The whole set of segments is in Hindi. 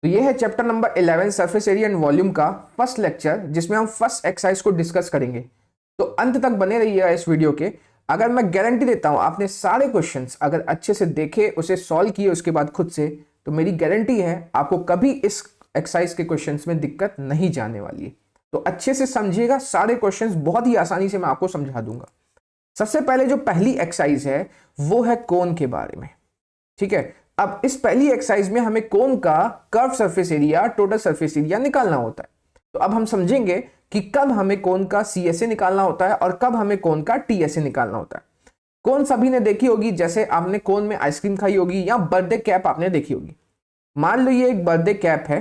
तो ये है chapter number 11 surface area and volume का फर्स्ट लेक्चर, जिसमें हम फर्स्ट एक्सरसाइज को डिस्कस करेंगे। तो अंत तक बने रहिएगा इस वीडियो के। अगर मैं गारंटी देता हूं आपने सारे क्वेश्चंस अगर अच्छे से देखे, उसे सॉल्व किए उसके बाद खुद से, तो मेरी गारंटी है आपको कभी इस एक्सरसाइज के क्वेश्चंस में दिक्कत नहीं जाने वाली है। तो अच्छे से समझिएगा, सारे क्वेश्चंस बहुत ही आसानी से मैं आपको समझा दूंगा। सबसे पहले जो पहली एक्सरसाइज है वो है कोन के बारे में। ठीक है, अब इस पहली एक्सरसाइज में हमें कोन का curve surface area, total surface area निकालना होता है। तो अब हम समझेंगे कि कब हमें कोन का सीएसए निकालना होता है और कब हमें कोन का टीएसए निकालना होता है। कोन सभी ने देखी होगी, जैसे आपने कोन में आइसक्रीम खाई होगी या बर्थडे कैप आपने देखी होगी। मान लो ये एक बर्थडे कैप है,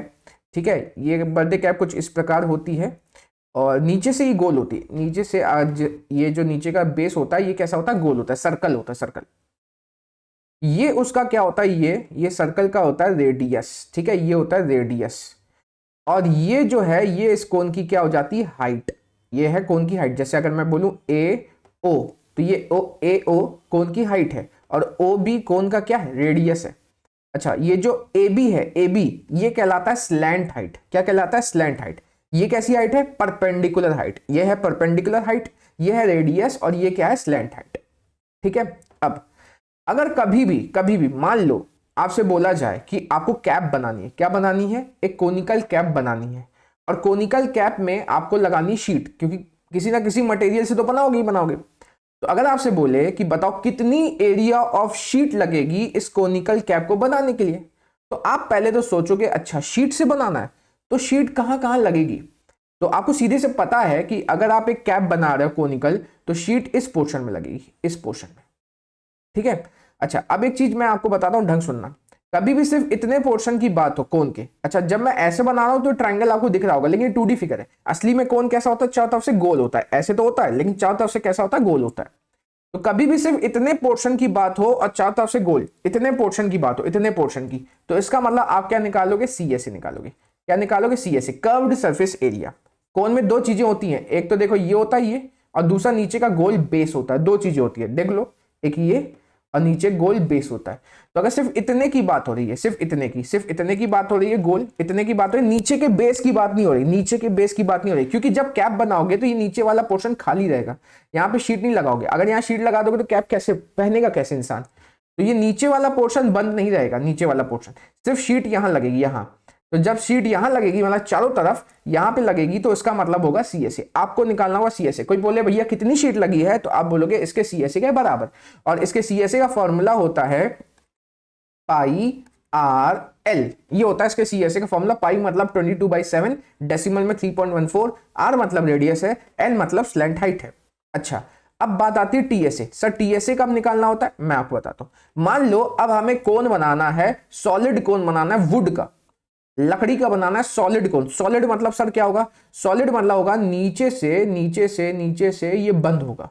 ठीक है। ये बर्थडे कैप कुछ इस प्रकार होती है और नीचे से ये गोल होती है। नीचे से आज ये जो नीचे का बेस होता है ये कैसा होता है, गोल होता है, सर्कल होता है, सर्कल। ये उसका क्या होता है, ये सर्कल का होता है रेडियस। ठीक है, ये होता है रेडियस। और ये जो है ये इस कोन की क्या हो जाती है, हाइट। ये है कोन की हाइट। जैसे अगर मैं बोलूं ए ओ, तो ये ए ओ कोन की हाइट है और ओ बी कोन का क्या है, रेडियस है। अच्छा, ये जो ए बी है, ए बी ये कहलाता है स्लैंट हाइट। क्या कहलाता है, स्लैंट हाइट। ये कैसी हाइट है, परपेंडिकुलर हाइट। ये है परपेंडिकुलर हाइट, ये है रेडियस और ये क्या है, स्लैंट हाइट। ठीक है। अब अगर कभी भी मान लो आपसे बोला जाए कि आपको कैप बनानी है, क्या बनानी है, एक कोनिकल कैप बनानी है। और कोनिकल कैप में आपको लगानी शीट, क्योंकि किसी ना किसी मटेरियल से तो बनाओगे ही बनाओगे। तो अगर आपसे बोले कि बताओ कितनी एरिया ऑफ शीट लगेगी इस कोनिकल कैप को बनाने के लिए, तो आप पहले तो सोचोगे अच्छा शीट से बनाना है, तो शीट कहां कहां लगेगी। तो आपको सीधे से पता है कि अगर आप एक कैप बना रहे हो कोनिकल, तो शीट इस पोर्शन में लगेगी, इस पोर्शन में। ठीक है। अच्छा, अब एक चीज मैं आपको बताता हूं, ढंग सुनना। कभी भी सिर्फ इतने पोर्शन की बात हो कोन के, अच्छा जब मैं ऐसे बना रहा हूं तो ट्रायंगल आपको दिख रहा होगा, लेकिन 2D फिगर है। असली में कोन कैसा होता है, चारों तरफ से गोल होता है। ऐसे तो होता है, लेकिन चारों तरफ से कैसा होता है, गोल होता है। तो कभी भी सिर्फ इतने पोर्शन की बात हो और चारों तरफ से गोल, इतने पोर्शन की बात हो, इतने पोर्शन की, तो इसका मतलब आप क्या निकालोगे, सीएसए निकालोगे। क्या निकालोगे, सीएसए, कर्व्ड सरफेस एरिया। कोन में दो चीजें होती हैं, एक तो देखो ये होता है ये, और दूसरा नीचे का गोल बेस होता है। दो चीजें होती है, देख लो, एक ये और नीचे गोल बेस होता है। तो अगर सिर्फ इतने की बात हो रही है, सिर्फ इतने की बात हो रही है, गोल इतने की बात हो रही है, नीचे के बेस की बात नहीं हो रही, नीचे के बेस की बात नहीं हो रही। क्योंकि जब कैप बनाओगे तो ये नीचे वाला पोर्शन खाली रहेगा, यहाँ पे शीट नहीं लगाओगे। अगर यहाँ शीट लगा दोगे तो कैप कैसे पहनेगा, कैसे इंसान। तो ये नीचे वाला पोर्शन बंद नहीं रहेगा, नीचे वाला पोर्शन सिर्फ शीट यहां लगेगी, यहां। तो जब शीट यहां लगेगी, मतलब चारों तरफ यहां पे लगेगी, तो इसका मतलब होगा सीएसए। आपको निकालना होगा सीएसए। कोई बोले भैया कितनी शीट लगी है, तो आप बोलोगे इसके सीएसए के बराबर। और इसके सीएसए का फॉर्मूला होता है पाई आर एल। ये होता है इसके सीएसए का फॉर्मूला। पाई मतलब 22/7, डेसिमल में 3.14, आर मतलब रेडियस है, एल मतलब स्लैंट हाइट है। अच्छा, अब बात आती है टीएसए। सर टीएसए कब निकालना होता है, मैं आपको बताता हूं। मान लो अब हमें कोन बनाना है, सॉलिड कोन बनाना है, वुड का, लकड़ी का बनाना है, सॉलिड कोन। सॉलिड मतलब सर क्या होगा, सॉलिड मतलब होगा नीचे से ये बंद होगा,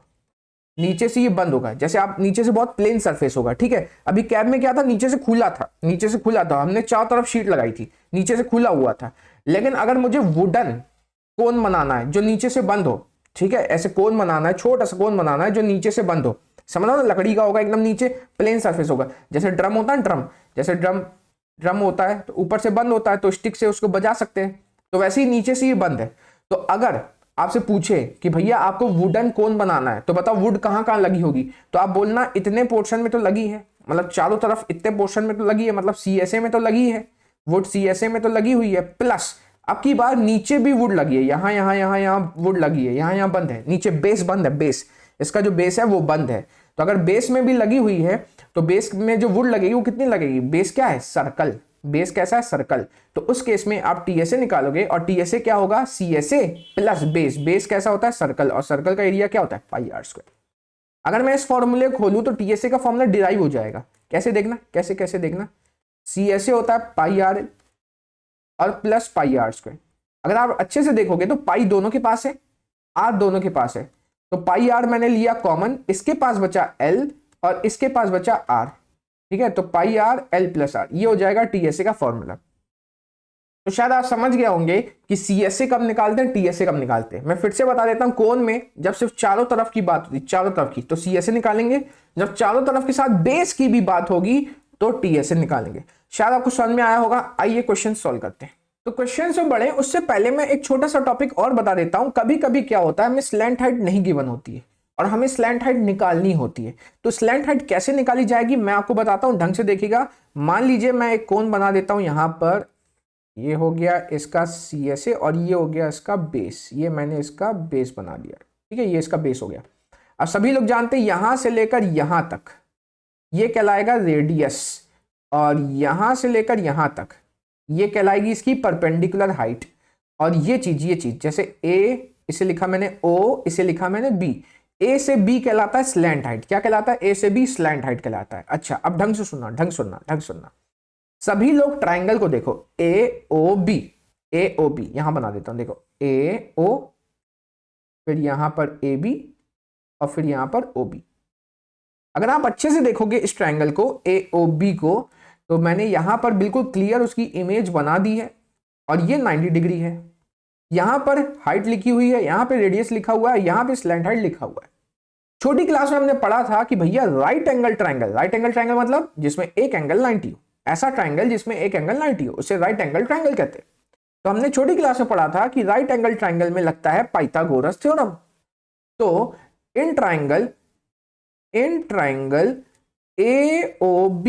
नीचे से ये बंद होगा। जैसे आप नीचे से बहुत प्लेन सरफेस होगा, ठीक है। अभी कैब में क्या था, नीचे से खुला था, नीचे से खुला था, हमने चारों तरफ शीट लगाई थी, नीचे से खुला हुआ था। लेकिन अगर मुझे वुडन कोन बनाना है जो नीचे से बंद हो, ठीक है, ऐसे कोन बनाना है, छोटा सा कोन बनाना है जो नीचे से बंद हो, समझ ना, लकड़ी का होगा, एकदम नीचे प्लेन सरफेस होगा। जैसे ड्रम होता है, ड्रम, जैसे ड्रम होता है तो ऊपर से बंद होता है, तो स्टिक से उसको बजा सकते हैं, तो वैसे ही नीचे से ये बंद है। तो अगर आपसे पूछे कि भैया आपको वुडन कोन बनाना है, तो बताओ वुड कहां कहां लगी होगी, तो आप बोलना इतने पोर्शन में तो लगी है, मतलब चारों तरफ इतने पोर्शन में तो लगी है, मतलब सीएसए में तो लगी है, वुड सीएसए में तो लगी हुई है। प्लस अब की बार नीचे भी वुड लगी है, यहां वुड लगी है, यहां बंद है, नीचे बेस बंद है, बेस, इसका जो बेस है वो बंद है। तो अगर बेस में भी लगी हुई है, तो बेस में जो वुड लगेगी वो कितनी लगेगी, बेस क्या है, सर्कल, बेस कैसा है, सर्कल। तो उस केस में आप टीएसए निकालोगे और टीएसए क्या होगा, सीएसए प्लस बेस। बेस कैसा होता है, सर्कल, और सर्कल का एरिया क्या होता है, पाई आर स्क्वायर। अगर मैं इस फॉर्मूले खोलूं तो टीएसए का फॉर्मूला डिराइव हो जाएगा। कैसे देखना, कैसे देखना, सीएसए होता है पाई आर और प्लस पाई आर स्क्वायर। अगर आप अच्छे से देखोगे तो पाई दोनों के पास है, आर दोनों के पास है, तो पाई आर मैंने लिया कॉमन, इसके पास बचा एल और इसके पास बचा आर। ठीक है, तो पाई आर एल प्लस आर, ये हो जाएगा टीएसए का फॉर्मूला। तो शायद आप समझ गए होंगे कि सीएसए कब निकालते हैं, टीएसए कब निकालते हैं। मैं फिर से बता देता हूं, कोन में जब सिर्फ चारों तरफ की बात होती, चारों तरफ की, तो सीएसए निकालेंगे। जब चारों तरफ के साथ बेस की भी बात होगी, तो टी ऐसे निकालेंगे। शायद आपको समझ में आया होगा। आइए क्वेश्चन सॉल्व करते हैं। तो क्वेश्चन से बढ़े उससे पहले मैं एक छोटा सा टॉपिक और बता देता हूं। कभी कभी क्या होता है, हमें स्लैंट हाइट नहीं गिवन होती है और हमें स्लैंट हाइट निकालनी होती है। तो स्लैंट हाइट कैसे निकाली जाएगी मैं आपको बताता हूं, ढंग से देखिएगा। मान लीजिए मैं एक कोण बना देता हूं यहां पर, ये हो गया इसका CSA और ये हो गया इसका बेस। ये मैंने इसका बेस बना दिया, ठीक है, ये इसका बेस हो गया। अब सभी लोग जानते हैं यहां से लेकर यहां तक ये कहलाएगा रेडियस, और यहां से लेकर यहां तक ये कहलाएगी इसकी परपेंडिकुलर हाइट। और ये चीज जैसे A इसे लिखा मैंने O, इसे लिखा मैंने B। A से B कहलाता है स्लैंट हाइट। क्या कहलाता है? A से B स्लैंट हाइट कहलाता है। अच्छा, अब ढंग से सुनना, ढंग सुनना। सभी लोग ट्राइंगल को देखो, AOB यहां बना देता हूं, देखो AO, फिर यहां पर AB और फिर यहां पर OB। अगर आप अच्छे से देखोगे इस ट्राइंगल को AOB को, तो मैंने यहां पर बिल्कुल क्लियर उसकी इमेज बना दी है और ये 90 डिग्री है। यहां पर हाइट लिखी हुई है, यहां पे रेडियस लिखा हुआ है, यहां पे स्लैंट हाइट लिखा हुआ है। छोटी क्लास में हमने पढ़ा था कि भैया राइट एंगल ट्राइंगल मतलब जिसमें एक एंगल 90 हो। ऐसा ट्राइंगल जिसमें एक एंगल 90 हो उसे राइट एंगल ट्राइंगल कहते हैं। तो हमने छोटी क्लास में पढ़ा था कि राइट एंगल ट्राइंगल में लगता है पाइथागोरस थ्योरम। तो in triangle AOB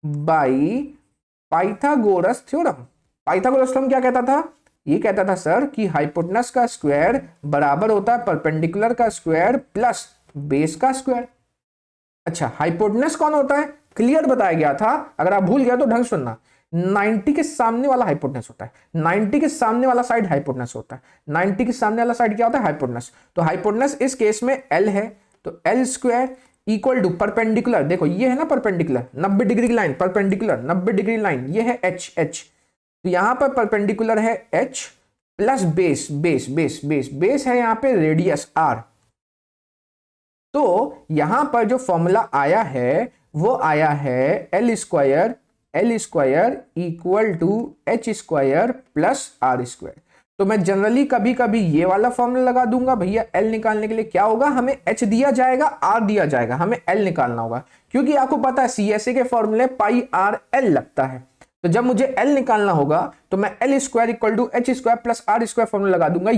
by Pythagoras theorem. Pythagoras theorem क्या कहता था? ये कहता था सर कि हाइपोटेनस का स्क्वायर बराबर होता है परपेंडिकुलर का स्क्वायर प्लस बेस का स्क्वायर। अच्छा, हाइपोटेनस कौन होता है? क्लियर बताया गया था। अगर आप भूल गया तो ढंग सुनना, 90 के सामने वाला हाइपोटेनस होता है। 90 के सामने वाला साइड हाइपोटेनस होता है। 90 के सामने वाला साइड क्या होता है? हाइपोटेनस। तो हाइपोटेनस इस केस में L है, तो L square equal to perpendicular, देखो ये है ना perpendicular 90 degree line, perpendicular 90 degree line, ये है H। तो यहां पर परपेंडिकुलर है H प्लस बेस है यहां पे रेडियस R। तो यहां पर जो फॉर्मूला आया है वो आया है L square equal to H square plus R square. तो मैं जनरली कभी कभी ये वाला फॉर्मूला लगा दूंगा। भैया L निकालने के लिए क्या होगा, हमें H दिया जाएगा, R दिया जाएगा, हमें L निकालना होगा, क्योंकि आपको पता है CSA के फॉर्मूले पाई R L लगता है। तो जब मुझे L निकालना होगा तो मैं L square equal to H square plus R square formula लगा दूंगा।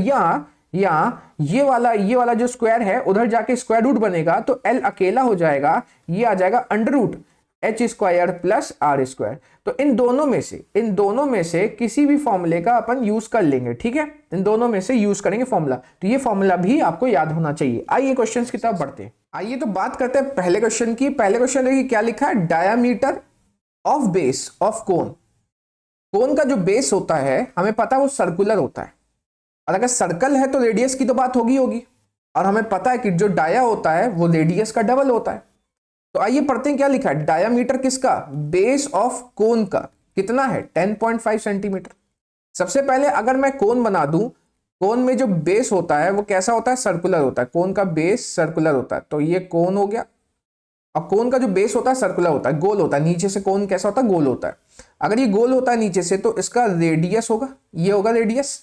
या ये वाला जो स्क्वायर है उधर जाके स्क्वायर रूट बनेगा, तो L अकेला हो जाएगा, ये आ जाएगा under root H square plus R square. तो इन दोनों में से किसी भी फॉर्मूले का अपन यूज कर लेंगे, ठीक है, इन दोनों में से यूज करेंगे फॉर्मूला। तो ये फॉर्मूला भी आपको याद होना चाहिए। आइए क्वेश्चन की तरफ बढ़ते हैं। आइए तो बात करते हैं पहले क्वेश्चन की। पहले क्वेश्चन देखिए क्या लिखा है, diameter of base of cone का जो बेस होता है हमें पता है वो सर्कुलर होता है, और अगर सर्कल है तो रेडियस की तो बात होगी, और हमें पता है कि जो डाया होता है वो रेडियस का डबल होता है। तो आइए पढ़ते हैं क्या लिखा है। डायामीटर किसका? बेस ऑफ कोन का कितना है? 10.5 सेंटीमीटर। सबसे पहले अगर मैं कोन बना दूं, कोन में जो बेस होता है वो कैसा होता है? सर्कुलर होता है। कोन का बेस सर्कुलर होता है, तो ये कोन हो गया। और कोन का जो बेस होता है सर्कुलर होता है, गोल होता है। नीचे से कोन कैसा होता है? गोल होता है। अगर ये गोल होता है नीचे से तो इसका रेडियस होगा, ये होगा रेडियस।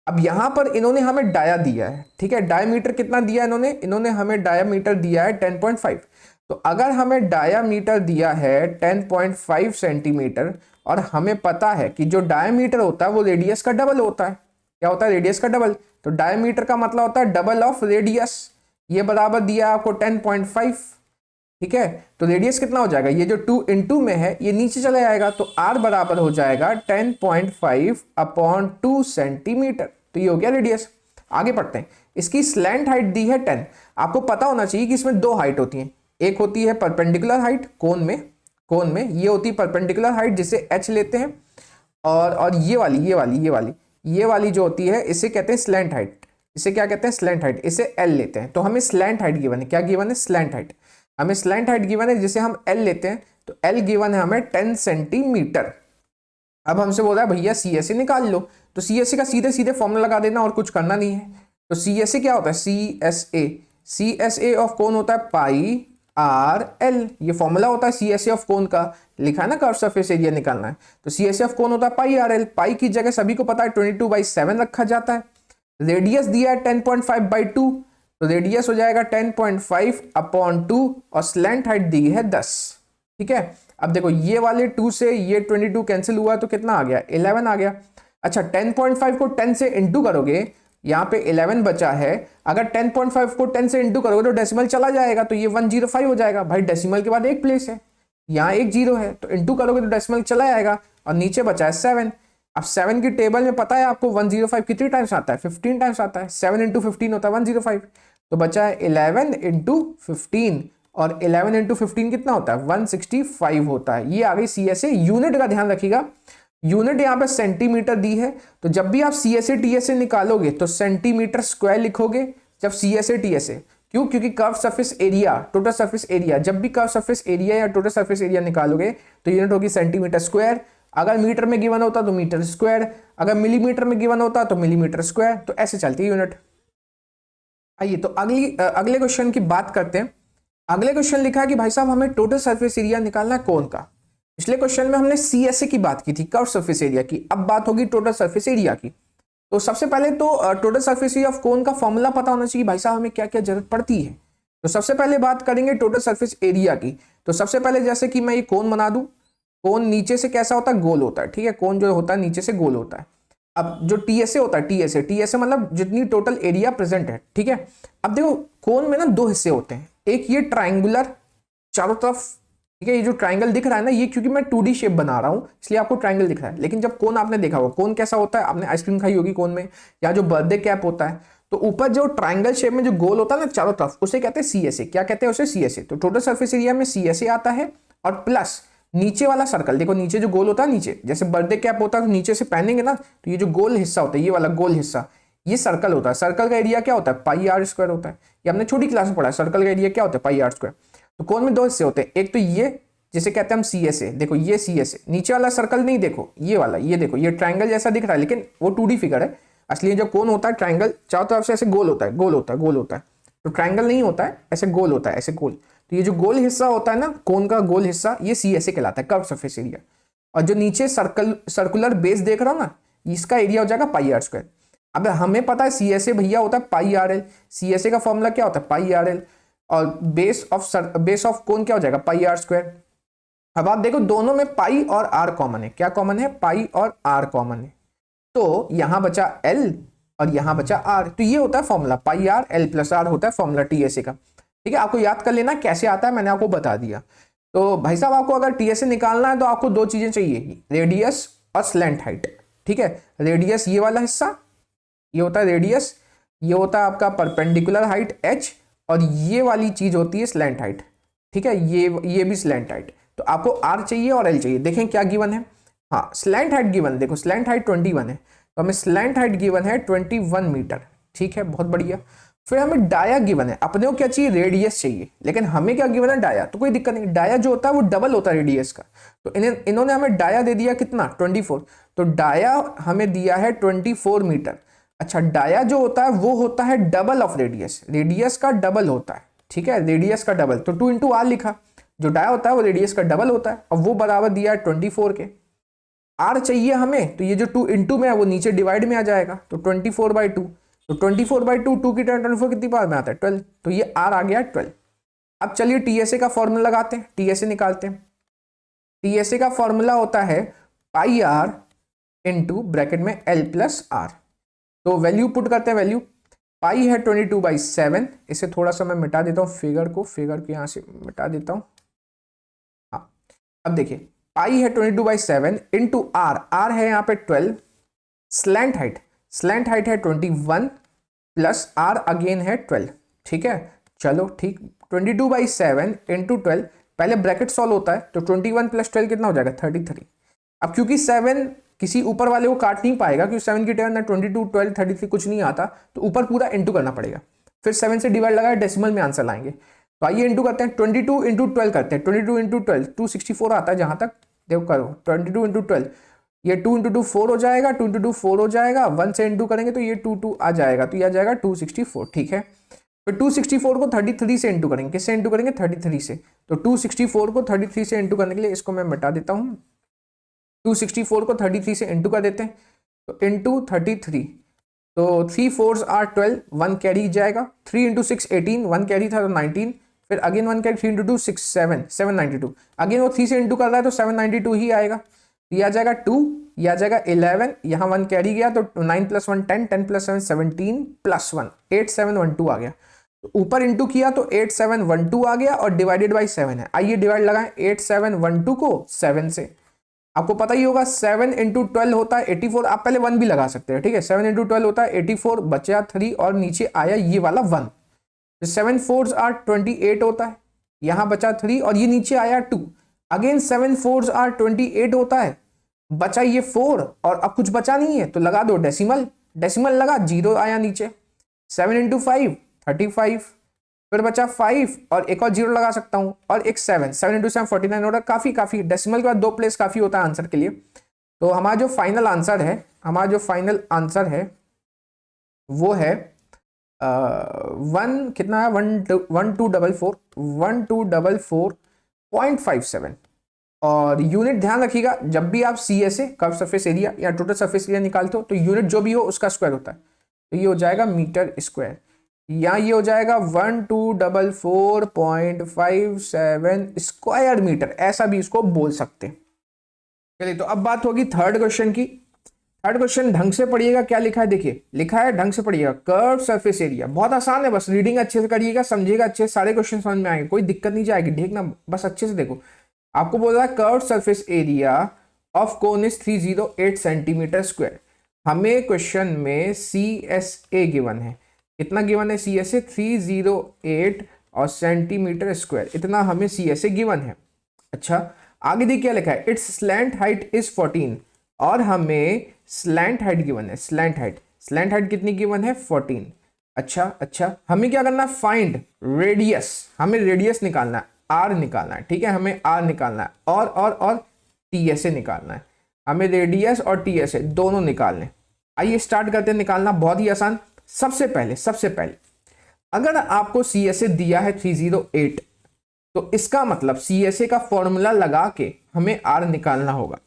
अब यहां पर इन्होंने हमें डाया दिया है, ठीक है, डायमीटर कितना दिया इन्होंने हमें डायमीटर दिया है 10.5। तो अगर हमें डायमीटर दिया है 10.5 सेंटीमीटर और हमें पता है कि जो डायमीटर होता है वो रेडियस का डबल होता है। क्या होता है? रेडियस का डबल। तो डायमीटर का मतलब होता है डबल ऑफ रेडियस। ये बराबर दिया आपको 10.5, ठीक है। तो रेडियस कितना हो जाएगा? ये जो 2 into में है ये नीचे चला जाएगा, तो R बराबर हो जाएगा 10.5 अपॉन 2 सेंटीमीटर। तो ये हो गया रेडियस। आगे पढ़ते हैं। इसकी स्लैंट हाइट दी है 10। आपको पता होना चाहिए कि इसमें दो हाइट होती है। एक होती है परपेंडिकुलर हाइट कोन में ये होती है परपेंडिकुलर हाइट जिसे H लेते हैं, और ये वाली जो होती है इसे कहते हैं स्लैंट हाइट। इसे क्या कहते हैं? Slant height. इसे L लेते हैं। तो हमें स्लैंट हाइट गिवन है। क्या गिवन है? Slant height. हमें स्लैंट हाइट गिवन है जिसे हम L लेते हैं, तो L गिवन है हमें 10 सेंटीमीटर। अब हमसे बोल रहा है भैया CSA निकाल लो, तो CSA का सीधे सीधे फॉर्मूला लगा देना और कुछ करना नहीं है। तो CSA क्या होता है? CSA ऑफ कोन होता है पाई R L। ये फॉर्मूला होता है CSA ऑफ कोन का, लिखा है ना, कर्व सरफेस एरिया निकालना है। तो CSA ऑफ कोन होता है पाई R L। पाई की जगह सभी को पता है 22/7 रखा जाता है। रेडियस दिया है 10.5/2, तो रेडियस हो जाएगा 10.5 अपॉन 2, और स्लैंट हाइट दी है 10, ठीक है। अब देखो ये वाले 2 से ये 22 कैंसिल हुआ तो कितना आ गया, 11 आ गया। अच्छा 10.5 को 10 से इंटू करोगे, यहाँ पे 11 बचा है, अगर 10.5 को 10 से इंटू करोगे तो डेसिमल चला जाएगा, तो ये 105 हो जाएगा। भाई डेसिमल के बाद एक प्लेस है, यहाँ एक जीरो है, तो इंटू करोगे तो डेसिमल चला जाएगा, और नीचे बचा है 7। अब 7 की टेबल में पता है आपको 105 कितनी टाइम्स आता है, 15 टाइम्स आता है, 7 इंटू 15 होता है 105, तो बचा है 11 इंटू 15, और 11 इंटू 15 कितना होता है, 165 होता है। ये आ गई CSA। यूनिट का ध्यान रखिएगा, यूनिट यहाँ पे सेंटीमीटर दी है, तो जब भी आप CSA TSA निकालोगे तो सेंटीमीटर स्क्वायर लिखोगे जब CSA TSA। क्यों, क्योंकि curve surface area, total surface area, जब भी कर्व सरफेस एरिया या टोटल सरफेस एरिया निकालोगे तो यूनिट होगी सेंटीमीटर स्क्वायर। अगर मीटर में गिवन होता तो मीटर स्क्वायर, अगर मिलीमीटर में गिवन होता तो मिलीमीटर स्क्वायर, तो ऐसे चलती है यूनिट। आइए तो अगले क्वेश्चन की बात करते हैं। अगले क्वेश्चन लिखा है कि भाई साहब हमें टोटल सरफेस एरिया निकालना है कौन का। पिछले क्वेश्चन में हमने CSA की बात की थी, कर्व सरफेस एरिया की, अब बात होगी टोटल सरफेस एरिया की। तो सबसे पहले तो total surface area of cone का फॉर्मूला पता होना चाहिए भाई साहब, हमें क्या क्या जरूरत पड़ती है। तो सबसे पहले बात करेंगे टोटल सरफेस एरिया की। तो सबसे पहले जैसे कि मैं ये कोन बना दूं, कोन नीचे से कैसा होता है, गोल होता है, ठीक है, कोन जो होता है नीचे से गोल होता है। अब जो TSA होता है, TSA मतलब जितनी टोटल एरिया प्रेजेंट है, ठीक है। अब देखो कोन में ना दो हिस्से होते हैं, एक ये ट्राइंगुलर चारों तरफ, ठीक है, ये जो ट्राइंगल दिख रहा है ना, ये क्योंकि मैं 2D शेप बना रहा हूं इसलिए आपको ट्राइंगल दिख रहा है, लेकिन जब कोन आपने देखा होगा, कोन कैसा होता है, आपने आइसक्रीम खाई होगी कोन में, या जो बर्थडे कैप होता है, तो ऊपर जो ट्राइंगल शेप में जो गोल होता है ना चारों तरफ, उसे कहते हैं CSA। क्या कहते हैं उसे, CSA। तो टोटल सरफेस एरिया में CSA आता है, और प्लस नीचे वाला सर्कल, देखो नीचे जो गोल होता है, नीचे जैसे बर्थडे कैप होता है तो नीचे से पहनेंगे ना, तो ये जो गोल हिस्सा होता है, ये वाला गोल हिस्सा, ये सर्कल होता है। सर्कल का एरिया क्या होता है, πr² होता है। ये हमने छोटी क्लास में पढ़ा है, सर्कल का एरिया क्या होता है, πr²। तो कोन में दो हिस्से होते हैं, एक तो ये जिसे कहते हैं हम CSA, देखो ये CSA, नीचे वाला सर्कल नहीं, देखो ये वाला, ये देखो ये ट्राइंगल जैसा दिख रहा है, लेकिन वो 2D फिगर है। असली जो कोन होता है, ट्राइंगल चारों तरफ से ऐसे गोल होता है, गोल होता है, गोल होता है, तो ट्राइंगल नहीं होता है, ऐसे गोल होता है, ऐसे गोल। तो ये जो गोल हिस्सा होता है ना, कोन का गोल हिस्सा, ये CSA कहलाता है, कर्व सरफेस एरिया। और जो नीचे सर्कुलर बेस देख रहा हो ना, इसका एरिया हो जाएगा πr²। अब हमें पता है CSA भैया होता है πrl, CSA का फॉर्मूला क्या होता है, πrl, और बेस ऑफ कोन क्या हो जाएगा, πr²। अब आप देखो दोनों में पाई और आर कॉमन है, क्या कॉमन है, पाई और आर कॉमन है, तो यहां बचा L और यहां बचा R, तो ये होता है फॉर्मूला, πr L + R होता है फॉर्मूला TSA का। ठीक है, आपको याद कर लेना कैसे आता है, मैंने आपको बता दिया। तो भाई साहब आपको अगर TSA निकालना है तो आपको दो चीजें चाहिए, रेडियस और स्लैंट हाइट। ठीक है, रेडियस ये वाला हिस्सा, ये होता है रेडियस, ये होता है आपका परपेंडिकुलर हाइट h, और ये वाली चीज होती है स्लैंट हाइट। ठीक है, ये भी स्लैंट हाइट। तो आपको R चाहिए और L चाहिए। देखें क्या गिवन है, हाँ स्लैंट हाइट गिवन, देखो स्लैंट हाइट 21 है, तो हमें स्लैंट हाइट गिवन है 21 मीटर। ठीक है, बहुत बढ़िया। फिर हमें डाया गिवन है, अपने को क्या चाहिए, रेडियस चाहिए, लेकिन हमें क्या गिवन है, डाया। तो कोई दिक्कत नहीं, डाया जो होता है वो डबल होता है रेडियस का, तो इन्होंने हमें डाया दे दिया कितना, 24, तो डाया हमें दिया है 24 मीटर। अच्छा, डाया जो होता है वो होता है डबल ऑफ रेडियस, रेडियस का डबल होता है। ठीक है, रेडियस का डबल, तो 2 × R लिखा, जो डाया होता है वो रेडियस का डबल होता है, अब वो बराबर दिया है 24 के। R चाहिए हमें, तो ये जो 2 × में है वो नीचे डिवाइड में आ जाएगा, तो 24/2, तो 24/2, 2 की 24 कितनी बार में आता है, 12, तो ये R आ गया 12। अब चलिए TSA का फॉर्मूला लगाते हैं, TSA निकालते हैं। TSA का फॉर्मूला होता है πr × ब्रैकेट में L + R। तो वैल्यू पुट करते हैं, वैल्यू पाई है 22/7, इसे थोड़ा सा मैं मिटा देता हूँ फिगर को यहाँ से मिटा देता हूँ। हाँ, अब देखिए पाई है 22/7 इंटू R है यहाँ पे 12, स्लैंट हाइट है 21 प्लस R अगेन है 12। ठीक है, चलो ठीक, 22/7 इंटू 12, पहले ब्रैकेट सॉल्व होता है, तो 21 + 12 कितना हो जाएगा, 33। अब क्योंकि 7 किसी ऊपर वाले को काट नहीं पाएगा, क्योंकि 7 की टर्न 22, 12, 33 कुछ नहीं आता, तो ऊपर पूरा इंटू करना पड़ेगा, फिर 7 से डिवाइड लगाए, डेसिमल में आंसर लाएंगे। तो आइए इंटू करते हैं, 22 × 12 करते हैं, 22 × 12 264 आता है, जहां तक देखो करो, 22 × 12, ये 2 × 2 4 हो जाएगा, 2 × 2 4 हो जाएगा, 1 से इंटू करेंगे तो ये 2 आ जाएगा, तो ये आ जाएगा 264। ठीक है, फिर 264 को 33 से इंटू करेंगे, किससे इंटू करेंगे, 33 से, तो 264 को 33 से इंटू करने के लिए इसको मैं मिटा देता हूँ, 264 को 33 से इंटू कर देते हैं, तो इंटू 33, तो 3 4s are 12, 1 कैरी जाएगा, 3 × 6 18, 1 कैरी था तो 19, फिर अगेन 1 कैरी 3 इंटू 2 6 7 792, अगेन वो 3 से इंटू कर रहा है तो 792 ही आएगा। ये आ जाएगा 2, ये आ जाएगा 11, यहाँ 1 कैरी गया तो 9 + 1 10, 10 + 7 17 + 1 8712 आ गया। तो ऊपर इंटू किया तो 8712 आ गया और डिवाइडेड बाई 7 है। आइए डिवाइड लगाएं 8712 को 7 से। आपको पता ही होगा 7 इंटू 12 होता है 84, आप पहले 1 भी लगा सकते हैं, ठीक है। 7 इंटू 12 होता है 84, बचा 3 और नीचे आया ये वाला 1। 7 4s are 28 होता है, यहां बचा 3 और ये नीचे आया 2। अगेन 7 4s are 28 होता है, बचा ये 4 और अब कुछ बचा नहीं है तो लगा दो डेसिमल, डेसिमल लगा 0 आया नीचे। 7 इंटू 5 35, फिर बचा 5 और एक और 0 लगा सकता हूं और एक 7, 7 इंटू 7 49 होता है। काफी डेसिमल के बाद 2 प्लेस काफी होता है आंसर के लिए। तो हमारा जो फाइनल आंसर है वो है 1 कितना है 1244.57 और यूनिट ध्यान रखिएगा जब भी आप CSA कर्व सरफेस एरिया या टोटल सरफेस एरिया निकालते हो तो यूनिट जो भी हो उसका स्क्वायर होता है। तो ये हो जाएगा मीटर स्क्वायर, या ये हो जाएगा 1244.57 स्क्वायर मीटर, ऐसा भी इसको बोल सकते हैं। चलिए तो अब बात होगी थर्ड क्वेश्चन की। थर्ड क्वेश्चन ढंग से पढ़िएगा, क्या लिखा है देखिए, लिखा है ढंग से पढ़िएगा, कर्व सरफेस एरिया। बहुत आसान है, बस रीडिंग अच्छे से करिएगा, समझिएगा अच्छे से, सारे क्वेश्चन समझ में आएंगे, कोई दिक्कत नहीं जाएगी, देखना बस अच्छे से देखो। आपको बोल रहा है curve surface area of cone is 308 centimetre square. हमें क्वेश्चन में CSA गिवन है, कितना गिवन है CSA 308 और सेंटीमीटर स्क्वायर, इतना हमें CSA गिवन है। अच्छा आगे देखिए क्या लिखा है, इट्स स्लैंट हाइट इज 14 और हमें स्लैंट हाइट गिवन है, स्लैंट हाइट कितनी गिवन है 14। अच्छा हमें क्या करना है, फाइंड रेडियस, हमें रेडियस निकालना है, R निकालना है, ठीक है, हमें R निकालना है और TSA निकालना है, हमें रेडियस और TSA दोनों निकालने। आइए स्टार्ट करते हैं निकालना, बहुत ही आसान। सबसे पहले अगर आपको CSA दिया है 308 तो इसका मतलब CSA का फॉर्मूला लगा के हमें R निकालना होगा,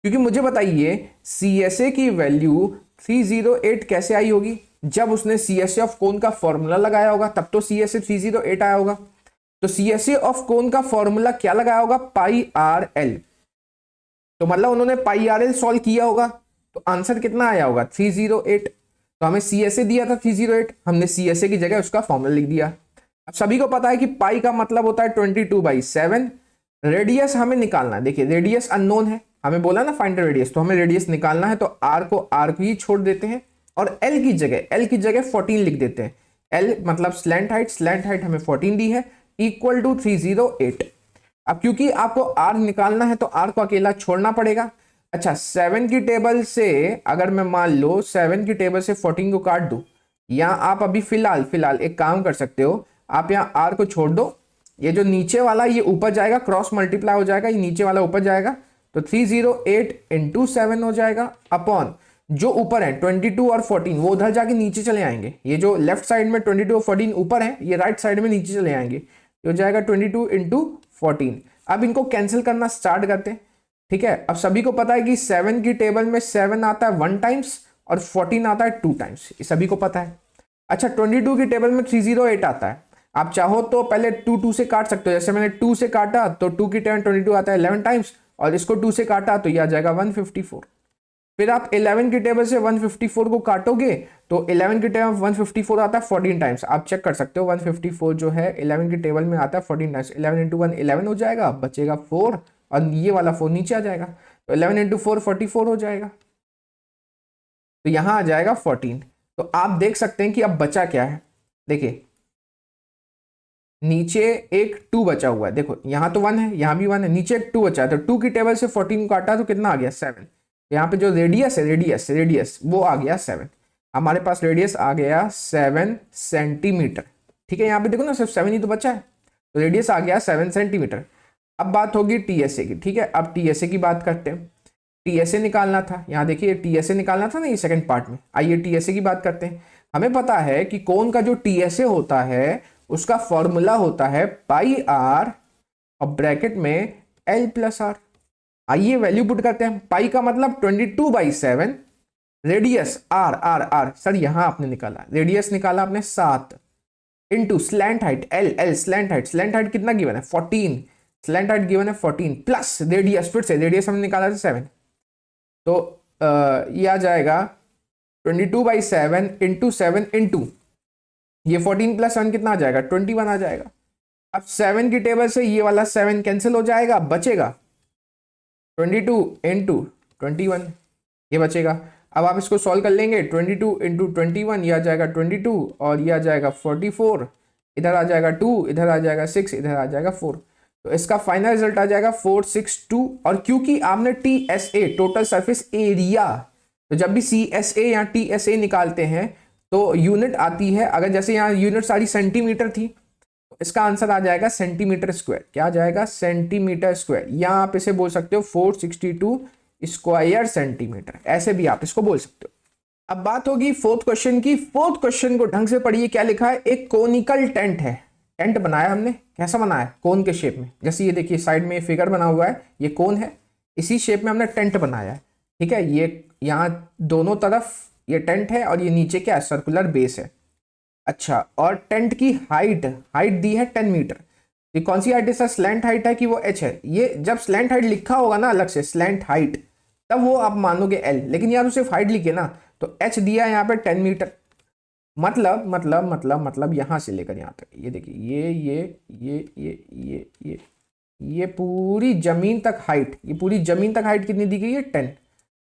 क्योंकि मुझे बताइए CSA की वैल्यू 308 कैसे आई होगी, जब उसने CSA ऑफ कोन का फॉर्मूला लगाया होगा तब तो CSA 308 आया होगा। तो CSA ऑफ कोन का फॉर्मूला क्या लगाया होगा, पाई आर एल, तो मतलब उन्होंने पाई आर एल सॉल्व किया होगा तो आंसर कितना आया होगा 308। तो हमें CSA दिया था 308, हमने CSA की जगह उसका फॉर्मूला लिख दिया। अब सभी को पता है कि पाई का मतलब होता है 22/7। रेडियस हमें निकालना है, देखिए रेडियस अननोन है, हमें बोला ना फाइंड रेडियस, तो हमें रेडियस निकालना है तो R को ही छोड़ देते हैं और L की जगह 14 लिख देते हैं। L मतलब स्लैंट हाइट हमें 14 दी है, इक्वल टू 308। अब क्योंकि आपको R निकालना है तो R को अकेला छोड़ना पड़ेगा। अच्छा 7 की टेबल से अगर मैं मान लो 7 की टेबल से 14 को काट दूं, या आप अभी फिलहाल एक काम कर सकते हो, आप यहाँ R को छोड़ दो, ये जो नीचे वाला ये ऊपर जाएगा, क्रॉस मल्टीप्लाई हो जाएगा, ये नीचे वाला ऊपर जाएगा, तो 308 इंटू 7 हो जाएगा, अपॉन जो ऊपर है 22 और 14 वो उधर जाके नीचे चले आएंगे। ये जो लेफ्ट साइड में 22 और 14 ऊपर है, ये राइट साइड में नीचे चले आएंगे, ये हो जाएगा 22 इंटू 14। अब इनको कैंसिल करना स्टार्ट करते हैं, ठीक है। अब सभी को पता है कि 7 की टेबल में 7 आता है 1 टाइम्स और 14 आता है 2 टाइम्स, ये सभी को पता है। अच्छा 22 की टेबल में 308 आता है, आप चाहो तो पहले 2 से काट सकते हो, जैसे मैंने 2 से काटा तो 2 की टेबल 22 आता है 11 टाइम्स और इसको 2 से काटा तो यह आ जाएगा 154। फिर आप 11 की टेबल से 154 को काटोगे तो 11 की टेबल 154 आता है 14 टाइम्स, आप चेक कर सकते हो 154 जो है 11 की टेबल में आता है 14 टाइम्स, 11 इंटू 1 11 हो जाएगा, बचेगा 4 और ये वाला 4 नीचे आ जाएगा, तो 11 इंटू 4 44 हो जाएगा, तो यहां आ जाएगा 14। तो आप देख सकते हैं कि अब बचा क्या है, देखिए नीचे एक 2 बचा हुआ है, देखो यहां तो 1 है, यहां भी 1 है, नीचे एक 2 बचा है, तो 2 की टेबल से 14 काटा तो कितना आ गया 7। यहाँ पे जो रेडियस है रेडियस वो आ गया 7, हमारे पास रेडियस आ गया 7 सेंटीमीटर, ठीक है। यहाँ पे देखो ना सिर्फ 7 ही तो बचा है, तो रेडियस आ गया 7 सेंटीमीटर। अब बात होगी TSA की, ठीक है। अब TSA की बात करते हैं, TSA निकालना था, यहाँ देखिए TSA निकालना था ना ये सेकंड पार्ट में। आइए TSA की बात करते हैं। हमें पता है कि कोन का जो TSA होता है उसका फॉर्मूला होता है पाई आर और ब्रैकेट में L प्लस आर। आइए वैल्यू पुट करते हैं, पाई का मतलब 22/7, रेडियस R सर यहां आपने निकाला, रेडियस निकाला आपने 7, into slant height L slant height कितना गिवन है 14, स्लैंट हाइट गिवन है 14 प्लस रेडियस, फिर से रेडियस हमने निकाला था 7, तो ये आ जाएगा 22/7 इंटू 7 इंटू ये 14 प्लस 7 कितना आ जाएगा 21 आ जाएगा। अब 7 की टेबल से ये वाला 7 कैंसिल हो जाएगा, बचेगा 22 इंटू 21, ये बचेगा। अब आप इसको सॉल्व कर लेंगे, 22 इंटू 21 ये आ जाएगा 22 और ये आ जाएगा 44, इधर आ जाएगा 2, इधर आ जाएगा 6, इधर आ जाएगा 4, तो इसका फाइनल रिजल्ट आ जाएगा 462। और क्योंकि आपने TSA टोटल सरफेस एरिया, तो जब भी CSA या TSA निकालते हैं तो यूनिट आती है, अगर जैसे यहाँ यूनिट सारी सेंटीमीटर थी तो इसका आंसर आ जाएगा सेंटीमीटर स्क्वायर। क्या आ जाएगा सेंटीमीटर स्क्वायर, या आप इसे बोल सकते हो 462 स्क्वायर सेंटीमीटर, ऐसे भी आप इसको बोल सकते हो। अब बात होगी फोर्थ क्वेश्चन की। फोर्थ क्वेश्चन को ढंग से पढ़िए, क्या लिखा है, एक कोनिकल टेंट है, टेंट बनाया हमने, कैसा बनाया है कोन के शेप में, जैसे ये देखिए साइड में फिगर बना हुआ है, ये कोन है, इसी शेप में हमने टेंट बनाया है, ठीक है। ये यहाँ दोनों तरफ ये टेंट है और ये नीचे क्या है सर्कुलर बेस है। अच्छा, और टेंट की हाइट दी है 10 मीटर। ये कौन सी हाइट है सर, स्लैंट हाइट है कि वो एच है? ये जब स्लैंट हाइट लिखा होगा ना अलग से स्लैंट हाइट, तब वो आप मानोगे एल, लेकिन यार सिर्फ हाइट लिखे ना, तो एच दिया है यहाँ पे 10 मीटर, मतलब यहाँ से लेकर यहाँ तक, ये देखिए ये पूरी जमीन तक हाइट, ये पूरी जमीन तक हाइट कितनी दी गई है 10,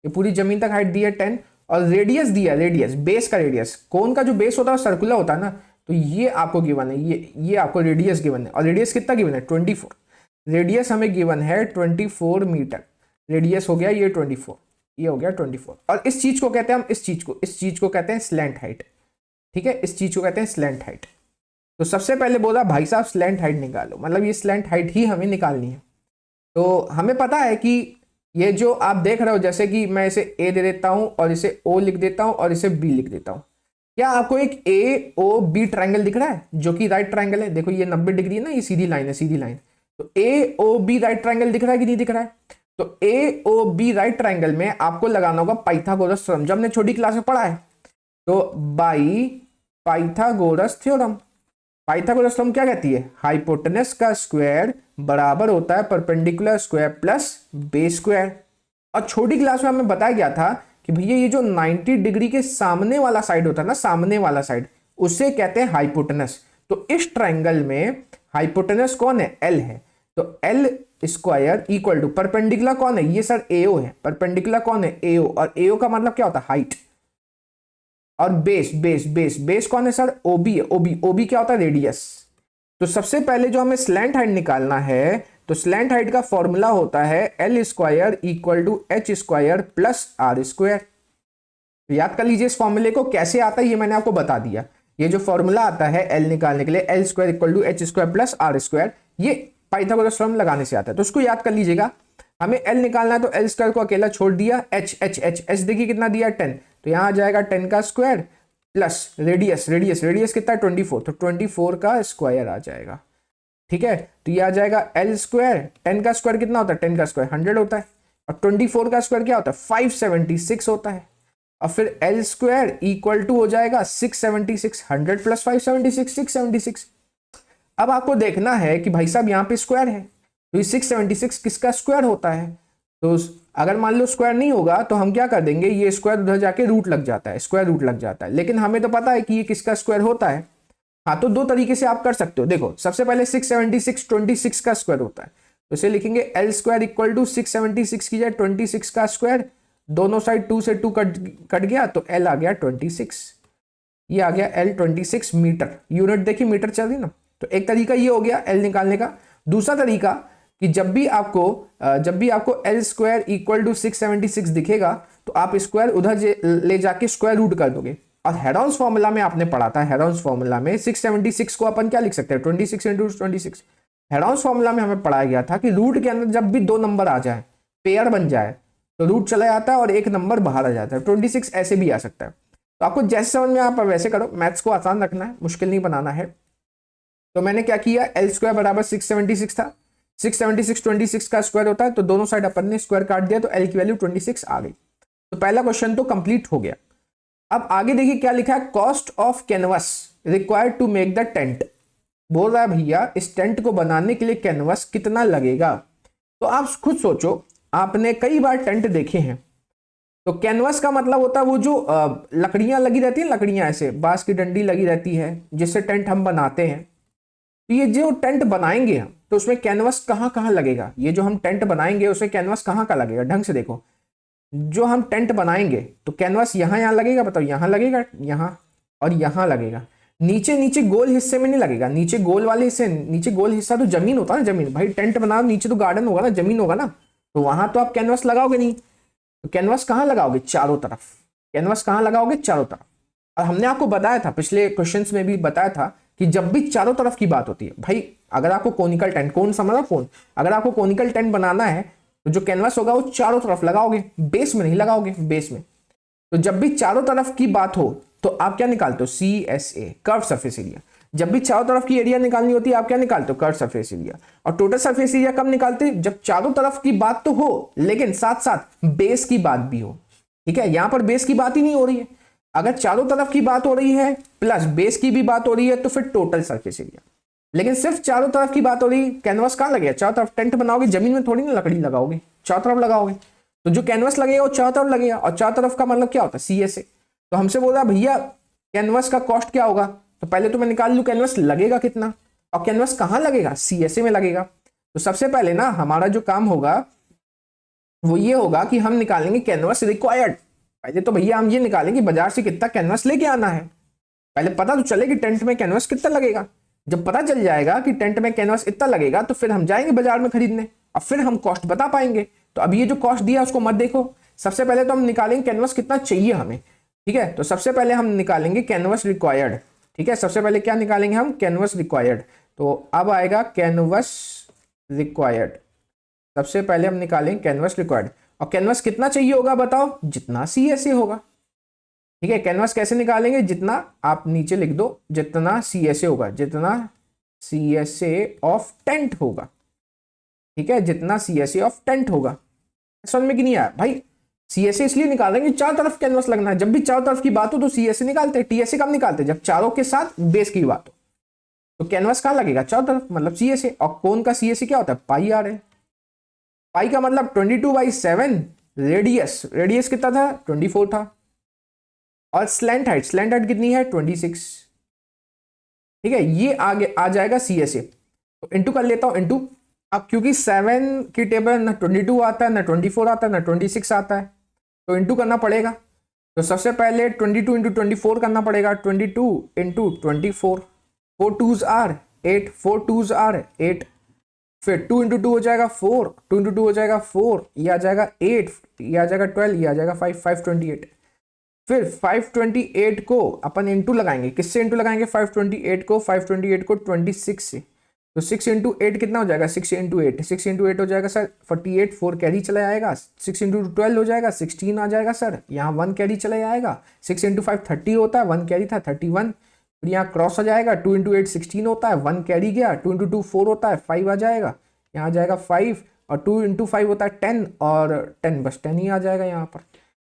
ये पूरी जमीन तक हाइट दी है 10, और रेडियस दिया, रेडियस बेस का रेडियस, कोन का जो बेस होता है सर्कुलर होता है ना, तो ये आपको गिवन है, ये आपको रेडियस गिवन है, और रेडियस कितना गिवन है 24, रेडियस हमें गिवन है 24 मीटर, रेडियस हो गया ये 24, ये हो गया 24, और इस चीज को कहते हैं हम, इस चीज को कहते हैं स्लैंट हाइट, ठीक है, इस चीज को कहते हैं स्लैंट हाइट। तो सबसे पहले बोला भाई साहब स्लैंट हाइट निकालो, मतलब ये स्लैंट हाइट ही हमें निकालनी है। तो हमें पता है कि ये जो आप देख रहे हो, जैसे कि मैं इसे ए दे देता हूं और इसे ओ लिख देता हूं और इसे बी लिख देता हूं, क्या आपको एक AOB ट्राइंगल दिख रहा है जो कि राइट ट्राइंगल है? देखो ये 90 डिग्री है ना, ये सीधी लाइन है, सीधी लाइन, तो AOB राइट ट्राइंगल दिख रहा है कि नहीं दिख रहा है? तो AOB राइट ट्राइंगल में आपको लगाना होगा पाइथागोरस थ्योरम, जो हमने छोटी क्लास में पढ़ा है। तो by Pythagoras theorem, Pythagoras theorem क्या कहती है, हाइपोटेनस का स्क्वायर बराबर होता है perpendicular square plus base square. और छोटी क्लास में हमें बताया गया था कि भैया ये जो 90 डिग्री के सामने वाला साइड होता है ना, सामने वाला साइड, उसे कहते हैं हाइपोटेनस। तो इस ट्राइंगल में हाइपोटेनस कौन है, एल है, तो L square equal to perpendicular कौन है, ये सर AO है, परपेंडिकुलर कौन है AO, और AO का मतलब क्या होता है हाइट, और बेस कौन है सर, OB है, OB क्या होता है रेडियस। तो सबसे पहले जो हमें स्लैंट हाइट निकालना है, तो स्लैंट हाइट का फॉर्मूला होता है L square equal to H square plus R square. तो याद कर लीजिए इस फॉर्मूले को, कैसे आता है ये मैंने आपको बता दिया। ये जो फॉर्मूला आता है L निकालने के लिए, L square equal to H square plus R square, ये पाइथागोरस थ्योरम लगाने से आता है। तो उसको याद कर लीजिएगा, हमें L निकालना है तो L स्क्वायर को अकेला छोड़ दिया, H देखिए कितना दिया 10, तो यहाँ आ जाएगा 10 का स्क्वायर प्लस रेडियस कितना 24, तो 24 का स्क्वायर आ जाएगा, ठीक है। तो ये आ जाएगा L स्क्वायर, 10 का स्क्वायर कितना होता है, 10 का स्क्वायर 100 होता है, और 24 का स्क्वायर क्या होता है 576 होता है, और फिर L स्क्वायर इक्वल टू हो जाएगा 676, 100 प्लस 576 676। अब आपको देखना है कि भाई साहब यहाँ पे स्क्वायर है, तो ये 676 किसका स्क्वायर होता है? तो अगर मान लो स्क्वायर नहीं होगा तो हम क्या कर देंगे, ये स्क्वायर उधर जाके रूट लग जाता है, स्क्वायर रूट लग जाता है, लेकिन हमें तो पता है कि ये किसका स्क्वायर होता है। हाँ, तो दो तरीके से आप कर सकते हो। देखो सबसे पहले 676 26 का स्क्वायर होता है, तो इसे लिखेंगे L स्क्वायर इक्वल टू 676 की जगह 26 का स्क्वायर, दोनों साइड 2 से 2 कट गया, तो L आ गया 26, ये आ गया L 26 मीटर, यूनिट देखिए मीटर चल रही ना। तो एक तरीका ये हो गया L निकालने का। दूसरा तरीका कि जब भी आपको L स्क्वायर इक्वल टू 676 दिखेगा तो आप स्क्वायर उधर ले जाके स्क्वायर रूट कर दोगे। और हेरोन्स फॉर्मूला में आपने पढ़ा था, हेरोन्स फॉर्मूला में 676 को अपन क्या लिख सकते हैं 26 इंटू 26। हेरोन्स फॉर्मूला में हमें पढ़ाया गया था कि रूट के अंदर जब भी दो नंबर आ जाए, पेयर बन जाए, तो रूट चला जाता है और एक नंबर बाहर आ जाता है। 26 ऐसे भी आ सकता है। तो आपको जैसे समझ में आप वैसे करो, मैथ्स को आसान रखना है, मुश्किल नहीं बनाना है। तो मैंने क्या किया, L स्क्वायर बराबर 676 था, 676 26 का स्क्वायर होता है, तो दोनों साइड अपन ने स्क्वायर काट दिया, तो L की वैल्यू 26 आ गई। तो पहला क्वेश्चन तो कंप्लीट हो गया। अब आगे देखिए क्या लिखा है, cost of canvas. Required to make the tent. बोल रहा है भैया इस टेंट को बनाने के लिए कैनवस कितना लगेगा। तो आप खुद सोचो, आपने कई बार टेंट देखे हैं, तो कैनवस का मतलब होता है वो जो लकड़ियां लगी रहती हैं, लकड़ियां ऐसे बांस की डंडी लगी रहती है जिससे टेंट हम बनाते हैं। तो ये जो टेंट बनाएंगे हम, तो उसमें कैनवस कहाँ कहाँ लगेगा, ये जो हम टेंट बनाएंगे उसमें कैनवस कहाँ कहाँ लगेगा, ढंग से देखो। जो हम टेंट बनाएंगे तो कैनवस यहाँ यहाँ लगेगा, बताओ यहाँ लगेगा, यहाँ और यहाँ लगेगा। नीचे नीचे गोल हिस्से में नहीं लगेगा, नीचे गोल वाले हिस्से, नीचे गोल हिस्सा तो जमीन होता है ना, जमीन भाई टेंट बनाओ नीचे तो गार्डन होगा ना, जमीन होगा ना, तो वहां तो आप कैनवस लगाओगे नहीं। तो कैनवस कहाँ लगाओगे, चारों तरफ। कैनवस कहाँ लगाओगे, चारों तरफ। और हमने आपको बताया था, पिछले क्वेश्चंस में भी बताया था कि जब भी चारों तरफ की बात होती है भाई, अगर आपको कोनिकल टेंट, कौन समझा कौन, अगर आपको कोनिकल टेंट बनाना है तो जो कैनवस होगा वो चारों तरफ लगाओगे, बेस में नहीं लगाओगे, बेस में। तो जब भी चारों तरफ की बात हो तो आप क्या निकालते हो, CSA, कर्व सरफेस एरिया। जब भी चारों तरफ की एरिया निकालनी होती है आप क्या निकालते हो, कर्व सरफेस एरिया। और टोटल सरफेस एरिया कब निकालते हैं, जब चारों तरफ की बात तो हो लेकिन साथ साथ बेस की बात भी हो। ठीक है, यहां पर बेस की बात ही नहीं हो रही है। अगर चारों तरफ की बात हो रही है प्लस बेस की भी बात हो रही है तो फिर टोटल सरफेस एरिया। लेकिन सिर्फ चारों तरफ की बात हो रही है, कैनवस कहां लगेगा, चारों तरफ। टेंट बनाओगे जमीन में थोड़ी ना लकड़ी लगाओगे, चारों तरफ लगाओगे। तो जो कैनवस लगेगा वो चारों तरफ लगेगा, और चारों तरफ का मतलब क्या होता है, CSA। तो हमसे बोल रहा भैया कैनवस का कॉस्ट क्या होगा, तो पहले तो मैं निकाल लूं कैनवस लगेगा कितना, और कैनवस कहां लगेगा, CSA में लगेगा। तो सबसे पहले ना हमारा जो काम होगा वो ये होगा कि हम निकालेंगे कैनवस रिक्वायर्ड। पहले तो भैया हम ये निकालेंगे बाजार से कितना कैनवस लेके आना है, पहले पता तो चले कि टेंट में कैनवस कितना लगेगा। जब पता चल जाएगा कि टेंट में कैनवस इतना लगेगा तो फिर हम जाएंगे बाजार में खरीदने, और फिर हम कॉस्ट बता पाएंगे। तो अब ये जो कॉस्ट दिया उसको मत देखो, सबसे पहले तो हम निकालेंगे कैनवस कितना चाहिए हमें। ठीक है, तो सबसे पहले हम निकालेंगे कैनवस रिक्वायर्ड। ठीक है, सबसे पहले क्या निकालेंगे हम, कैनवस रिक्वायर्ड। तो अब आएगा कैनवस रिक्वायर्ड, सबसे पहले हम निकालेंगे कैनवस रिक्वायर्ड। और कैनवस कितना चाहिए होगा बताओ, जितना CSA होगा। ठीक है, कैनवस कैसे निकालेंगे, जितना आप नीचे लिख दो, जितना CSA होगा, जितना CSA ऑफ टेंट होगा। ठीक है, जितना CSA ऑफ टेंट होगा। समझ में कि नहीं आया भाई, CSA इसलिए निकालेंगे चारों तरफ कैनवस लगना है। जब भी चारों तरफ की बात हो तो CSA निकालते हैं, TSA कब निकालते हैं, जब चारों के साथ बेस की बात हो। तो कैनवस कहां लगेगा, चारों तरफ, मतलब CSA। और कोन का CSA क्या होता है, पाई आर है। पाई का मतलब 22/7। रेडियस, रेडियस कितना था, 24 था। और स्लैंट हाइट, स्लैंट हाइट कितनी है, 26। ठीक है, ये आगे आ जाएगा CSA। तो इंटू कर लेता हूं, इंटू। अब क्योंकि 7 की टेबल ना 22 आता है, ना 24 आता है, ना 26 आता है, तो इंटू करना पड़ेगा। तो सबसे पहले 22 इंटू 24 करना पड़ेगा, 22 into 24, 4 2s are 8, 4 2s are 8। फिर 2 इंटू 2 हो जाएगा 4, 2 इंटू 2 हो जाएगा 4, ये आ जाएगा 8, ये आ जाएगा 12, ये आ जाएगा 5, 528। फिर 528 को अपन इंटू लगाएंगे, किससे इंटू लगाएंगे, 528 को 26 से। तो 6 इंटू 8 कितना हो जाएगा, 6 इंटू 8, 6 इंटू 8 हो जाएगा सर 48, 4 कैरी चला आएगा। 6 इंटू 12 हो जाएगा 16 आ जाएगा सर, यहाँ 1 कैरी चला आएगा। 6 इंटू 5 30 होता है, 1 कैरी था 31। फिर यहाँ क्रॉस हो जाएगा, 2 इंटू 8 16 होता है, 1 कैरी गया। 2 इंटू 2 4 होता है, 5 आ जाएगा, यहाँ आ जाएगा 5। और 2 इंटू 5 होता है 10, और 10 बस 10 ही आ जाएगा यहाँ पर।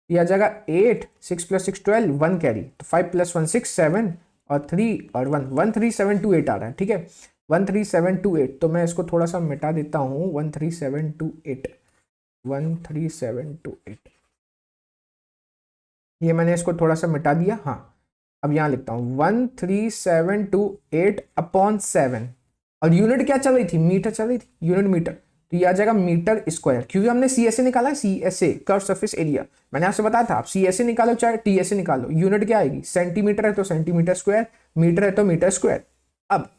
ये आ जाएगा 8, 6 + 6 12, 1 कैरी। तो 5 + 1 6 7, और 3 और 1 13728 आ रहा है। ठीक है, 13728। तो मैं इसको थोड़ा सा मिटा देता हूँ, 13728, 13728, ये मैंने इसको थोड़ा सा मिटा दिया। हाँ, अब यहाँ लिखता हूँ 13728/7। और यूनिट क्या चल रही थी, मीटर चल रही थी, यूनिट मीटर। तो ये आ जाएगा मीटर स्क्वायर, क्योंकि हमने CSA निकाला है, CSA कर्व सरफेस एरिया। मैंने आपसे बताया था, आप CSA निकालो चाहे TSA निकालो, यूनिट क्या आएगी, सेंटीमीटर है तो सेंटीमीटर स्क्वायर, मीटर है तो मीटर स्क्वायर। अब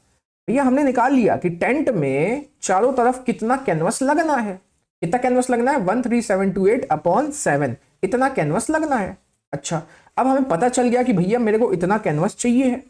भैया हमने निकाल लिया कि टेंट में चारों तरफ कितना कैनवस लगना है। कितना कैनवस लगना है, 13728/7, इतना कैनवस लगना है। अच्छा, अब हमें पता चल गया कि भैया मेरे को इतना कैनवस चाहिए है।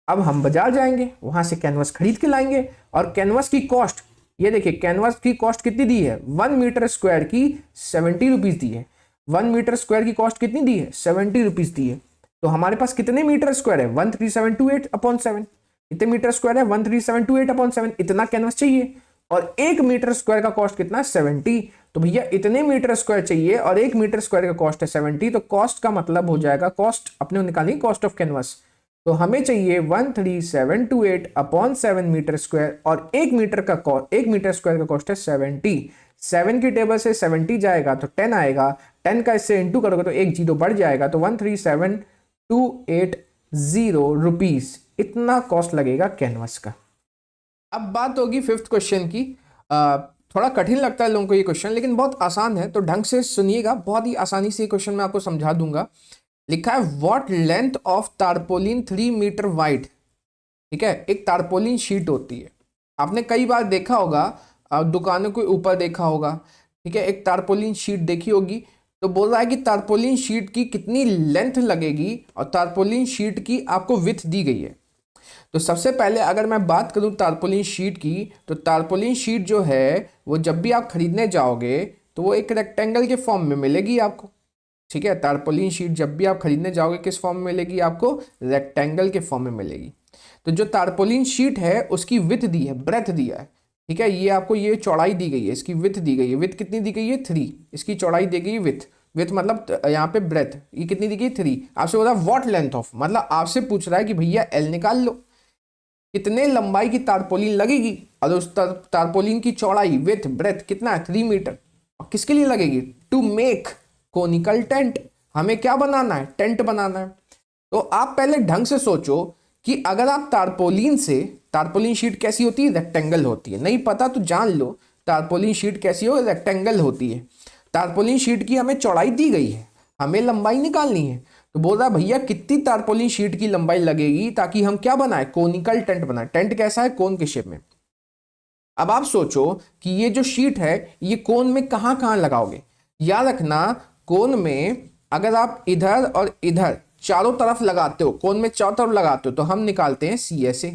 अब हम बाजार जाएंगे, वहां से कैनवस खरीद के लाएंगे। और कैनवस की कॉस्ट, ये देखिए कैनवस की कॉस्ट कितनी दी है, 1 मीटर स्क्वायर की 70 रुपीज दी है। 1 मीटर स्क्वायर की कॉस्ट कितनी दी है, 70 रुपीज दी है। तो हमारे पास कितने मीटर स्क्वायर है, 13728/7। कितने मीटर स्क्वायर है, 13728/7, इतना कैनवस चाहिए। और 1 मीटर स्क्वायर का कॉस्ट कितना है, 70। तो भैया इतने मीटर स्क्वायर चाहिए और 1 मीटर स्क्वायर का कॉस्ट है 70। तो कॉस्ट का मतलब हो जाएगा, कॉस्ट अपने निकालेंगे, कॉस्ट ऑफ कैनवस। तो हमें चाहिए 13728 अपॉन 7 मीटर स्क्वायर, और 1 मीटर स्क्वायर का कॉस्ट है 70। 7 की टेबल से 70 जाएगा तो 10 आएगा, 10 का इससे इंटू करोगे तो एक जीरो बढ़ जाएगा, तो 137,280 रुपीज इतना कॉस्ट लगेगा कैनवस का। अब बात होगी फिफ्थ क्वेश्चन की। थोड़ा कठिन लगता है लोगों को ये क्वेश्चन, लेकिन बहुत आसान है, तो ढंग से सुनिएगा, बहुत ही आसानी से क्वेश्चन मैं आपको समझा दूंगा। लिखा है what length of tarpaulin 3 metre wide. ठीक है, एक तारपोलिन शीट होती है, आपने कई बार देखा होगा, दुकानों के ऊपर देखा होगा। ठीक है, एक तारपोलिन शीट देखी होगी। तो बोल रहा है कि तारपोलिन शीट की कितनी लेंथ लगेगी, और तारपोलिन शीट की आपको विड्थ दी गई है। तो सबसे पहले अगर मैं बात करूं तारपोलिन शीट की, तो तारपोलिन शीट जो है वो जब भी आप खरीदने जाओगे तो वो एक रेक्टेंगल के फॉर्म में मिलेगी आपको। ठीक है, तारपोलिन शीट जब भी आप खरीदने जाओगे किस फॉर्म में मिलेगी आपको, रेक्टेंगल के फॉर्म में मिलेगी। तो जो तारपोलिन शीट है उसकी विड्थ दी है, ब्रेथ दिया है। ठीक है, ये आपको ये चौड़ाई दी गई है, इसकी विड्थ दी गई है। विड्थ कितनी दी गई है, 3। इसकी चौड़ाई दी गई है विड्थ, विड्थ मतलब यहाँ पे ब्रेथ, ये कितनी दी गई, 3। आपसे बोला व्हाट लेंथ ऑफ, मतलब आपसे पूछ रहा है कि भैया एल निकाल लो, कितने लंबाई की तारपोलिन लगेगी, और उस तारपोलिन की चौड़ाई विड्थ ब्रेथ कितना है, 3 मीटर। और किसके लिए लगेगी, टू मेक कोनिकल टेंट, हमें क्या बनाना है, टेंट बनाना है। तो आप पहले ढंग से सोचो कि अगर आप तारपोलिन से, तारपोलिन शीट कैसी होती है, रेक्टेंगल होती है, नहीं पता तो जान लो तारपोलिन शीट कैसी हो, रेक्टेंगल होती है। तारपोलिन शीट की हमें चौड़ाई दी गई है, हमें लंबाई निकालनी है। तो बोल रहा है भैया कितनी तारपोलिन शीट की लंबाई लगेगी ताकि हम क्या बनाए, कोनिकल टेंट बनाए। टेंट कैसा है, कोन के शेप में। अब आप सोचो कि ये जो शीट है ये कोन में कहां कहां लगाओगे। याद रखना, कोन में अगर आप इधर और इधर चारों तरफ लगाते हो, कोन में चारों तरफ लगाते हो, तो हम निकालते हैं CSA।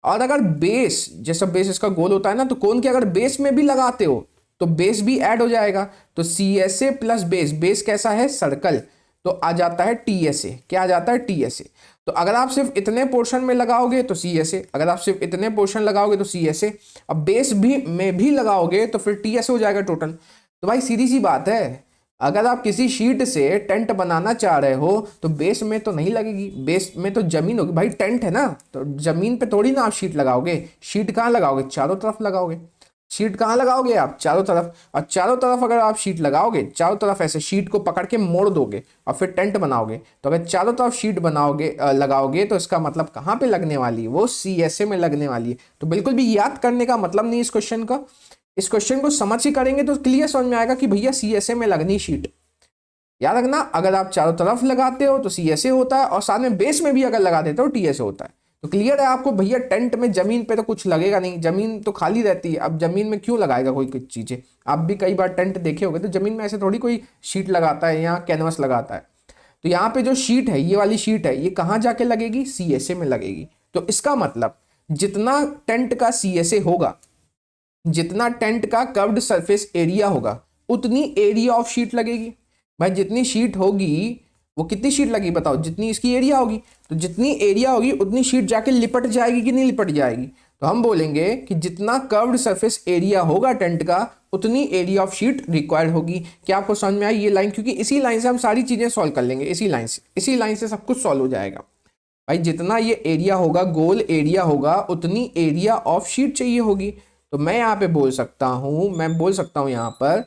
और अगर बेस, जैसा बेस इसका गोल होता है ना, तो कोन के अगर बेस में भी लगाते हो तो बेस भी ऐड हो जाएगा। तो CSA प्लस बेस, बेस कैसा है, सर्कल, तो आ जाता है TSA। क्या आ जाता है, TSA। तो अगर आप सिर्फ इतने पोर्शन में लगाओगे तो CSA, अगर आप सिर्फ इतने पोर्शन लगाओगे तो CSA, अब बेस भी में भी लगाओगे तो फिर TSA हो जाएगा टोटल। तो भाई सीधी सी बात है, अगर आप किसी शीट से टेंट बनाना चाह रहे हो तो बेस में तो नहीं लगेगी, बेस में तो जमीन होगी भाई, टेंट है ना, तो जमीन पे थोड़ी ना आप शीट लगाओगे। शीट कहाँ लगाओगे, चारों तरफ लगाओगे। शीट कहाँ लगाओगे आप, चारों तरफ। और चारों तरफ अगर आप शीट लगाओगे, चारों तरफ ऐसे शीट को पकड़ के मोड़ दोगे और फिर टेंट बनाओगे, तो अगर चारों तरफ शीट बनाओगे लगाओगे तो इसका मतलब कहाँ पे लगने वाली है, वो CSA में लगने वाली है। तो बिल्कुल भी याद करने का मतलब नहीं इस क्वेश्चन का। इस क्वेश्चन को समझ के करेंगे तो क्लियर समझ में आएगा कि भैया CSA में लगनी शीट। याद रखना, अगर आप चारों तरफ लगाते हो तो CSA होता है, और साथ में बेस में भी अगर लगा देते हो TSA होता है। तो क्लियर है आपको भैया, टेंट में जमीन पे तो कुछ लगेगा नहीं, जमीन तो खाली रहती है। अब जमीन में क्यों लगाएगा कोई कुछ चीजें, आप भी कई बार टेंट देखे होंगे, तो जमीन में ऐसे थोड़ी कोई शीट लगाता है या कैनवस लगाता है। तो यहाँ पे जो शीट है, ये वाली शीट है, ये कहाँ जाके लगेगी, CSA में लगेगी। तो इसका मतलब जितना टेंट का CSA होगा, जितना टेंट का कर्व्ड सरफेस एरिया होगा, उतनी एरिया ऑफ शीट लगेगी। भाई जितनी शीट होगी, वो कितनी शीट लगी बताओ, जितनी इसकी एरिया होगी। तो जितनी एरिया होगी उतनी शीट जाके लिपट जाएगी कि नहीं लिपट जाएगी। तो हम बोलेंगे कि जितना कर्व्ड सरफेस एरिया होगा टेंट का, उतनी एरिया ऑफ शीट रिक्वायर्ड होगी। क्या आपको समझ में आई ये लाइन, क्योंकि इसी लाइन से हम सारी चीजें सॉल्व कर लेंगे, इसी लाइन से सब कुछ सॉल्व हो जाएगा। भाई जितना ये एरिया होगा, गोल एरिया होगा, उतनी एरिया ऑफ शीट चाहिए होगी। तो मैं यहाँ पे बोल सकता हूँ, यहाँ पर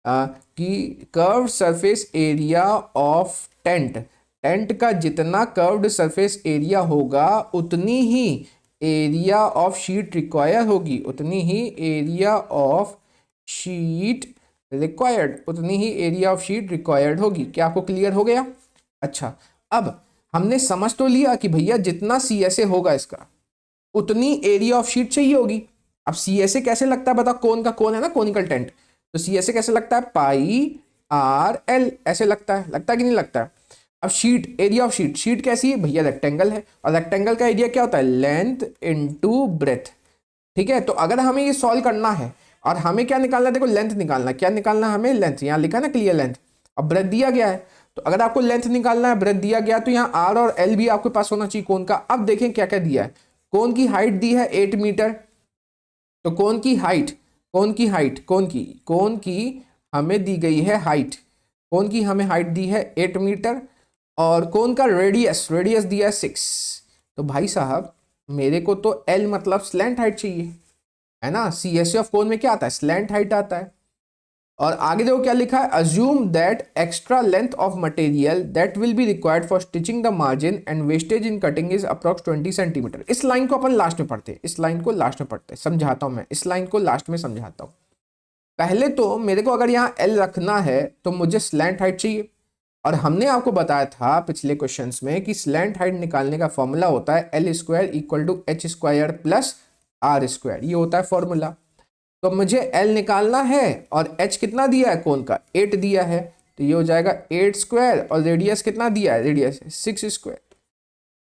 कि curved surface area of tent, tent का जितना कर्व्ड सरफेस एरिया होगा उतनी ही एरिया ऑफ शीट रिक्वायर होगी, उतनी ही एरिया ऑफ शीट रिक्वायर्ड, उतनी ही एरिया ऑफ शीट रिक्वायर्ड होगी। क्या आपको क्लियर हो गया। अच्छा, अब हमने समझ तो लिया कि भैया जितना CSA होगा इसका, उतनी एरिया ऑफ शीट चाहिए होगी। अब CSA कैसे लगता है बता, कोन का कोन है ना, कोनिकल टेंट, तो CSA कैसे लगता है, πRL ऐसे लगता है कि नहीं लगता है। अब sheet, area of sheet, sheet कैसी है भैया, रेक्टेंगल है, और रेक्टेंगल का एरिया क्या होता है, लेंथ इनटू ब्रेथ। ठीक है, तो अगर हमें ये सॉल्व करना है और हमें क्या निकालना है, देखो लेंथ निकालना है, क्या निकालना है हमें, लेंथ। यहाँ लिखा है ना क्लियर लेंथ, अब ब्रेथ दिया गया है। तो अगर आपको लेंथ निकालना है, ब्रेथ दिया गया, तो यहाँ R और L भी आपके पास होना चाहिए कोन का। अब देखें क्या क्या दिया है, कोन की हाइट दी है 8 मीटर, तो कोन की हमें दी गई है हाइट, कोन की हमें हाइट दी है 8 मीटर, और कोन का रेडियस, रेडियस दिया है 6। तो भाई साहब मेरे को तो एल मतलब स्लैंट हाइट चाहिए, है ना। सीएससी ऑफ कोन में क्या आता है, स्लैंट हाइट आता है। और आगे देखो क्या लिखा है, assume that extra length of material that will be required for stitching the margin and wastage in cutting is approx 20 centimetre. इस लाइन को अपन लास्ट में पढ़ते हैं, इस लाइन को लास्ट में पढ़ते हैं, समझाता हूं मैं, इस लाइन को लास्ट में समझाता हूं। पहले तो मेरे को अगर यहाँ एल रखना है तो मुझे स्लैंट हाइट चाहिए, और हमने आपको बताया था पिछले क्वेश्चंस में कि स्लैंट हाइट निकालने का फॉर्मूला होता है L square equal to H square plus R square, ये होता है फॉर्मूला। तो मुझे एल निकालना है और एच कितना दिया है कोन का, 8 दिया है, तो ये हो जाएगा 8 स्क्वायर, और रेडियस कितना दिया है, रेडियस 6 स्क्वायर,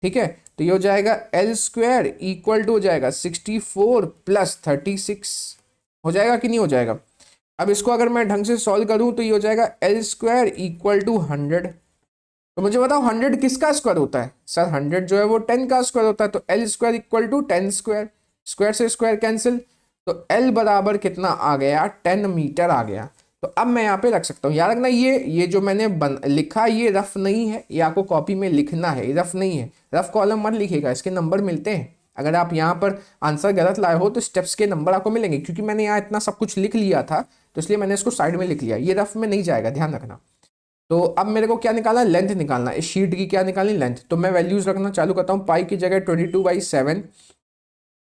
ठीक है। तो ये हो जाएगा एल स्क्वायर इक्वल टू हो जाएगा 64 प्लस 36, हो जाएगा कि नहीं हो जाएगा। अब इसको अगर मैं ढंग से सॉल्व करूं तो ये हो जाएगा एल स्क्वायर इक्वल टू 100। तो मुझे बताओ 100 किसका स्क्वायर होता है, सर 100 जो है वो 10 का स्क्वायर होता है, तो L square equal to 10 square, square से स्क्वायर कैंसिल, तो L बराबर कितना आ गया, 10 मीटर आ गया। तो अब मैं यहाँ पे रख सकता हूँ, याद रखना ये जो मैंने लिखा ये रफ नहीं है, ये आपको कॉपी में लिखना है, रफ नहीं है, रफ कॉलम मत लिखिएगा, इसके नंबर मिलते हैं। अगर आप यहाँ पर आंसर गलत लाए हो तो स्टेप्स के नंबर आपको मिलेंगे, क्योंकि मैंने यहाँ इतना सब कुछ लिख लिया था तो इसलिए मैंने इसको साइड में लिख लिया, ये रफ में नहीं जाएगा, ध्यान रखना। तो अब मेरे को क्या निकालना है, लेंथ निकालना, इस शीट की क्या निकालनी, लेंथ। तो मैं वैल्यूज रखना चालू करता हूँ, पाई की जगह 22/7।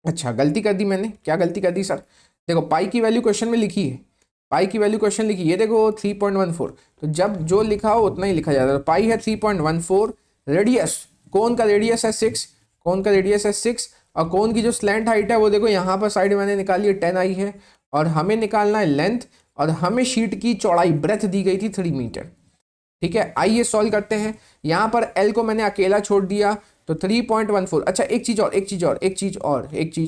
अच्छा गलती कर दी मैंने, क्या गलती कर दी सर, देखो पाई की वैल्यू क्वेश्चन में लिखी है, पाई की वैल्यू क्वेश्चन लिखी है, ये देखो 3.14, तो जब जो लिखा हो उतना ही लिखा जाता है। तो पाई है 3.14, रेडियस, कोन का रेडियस है 6, कोन का रेडियस है 6, और कोन की जो स्लैंट हाइट है वो देखो यहाँ पर साइड मैंने निकाली है 10 आई है, और हमें निकालना है लेंथ, और हमें शीट की चौड़ाई ब्रेथ दी गई थी 3 मीटर, ठीक है। आइए सॉल्व करते हैं, यहाँ पर एल को मैंने अकेला छोड़ दिया तो 3.14। अच्छा एक चीज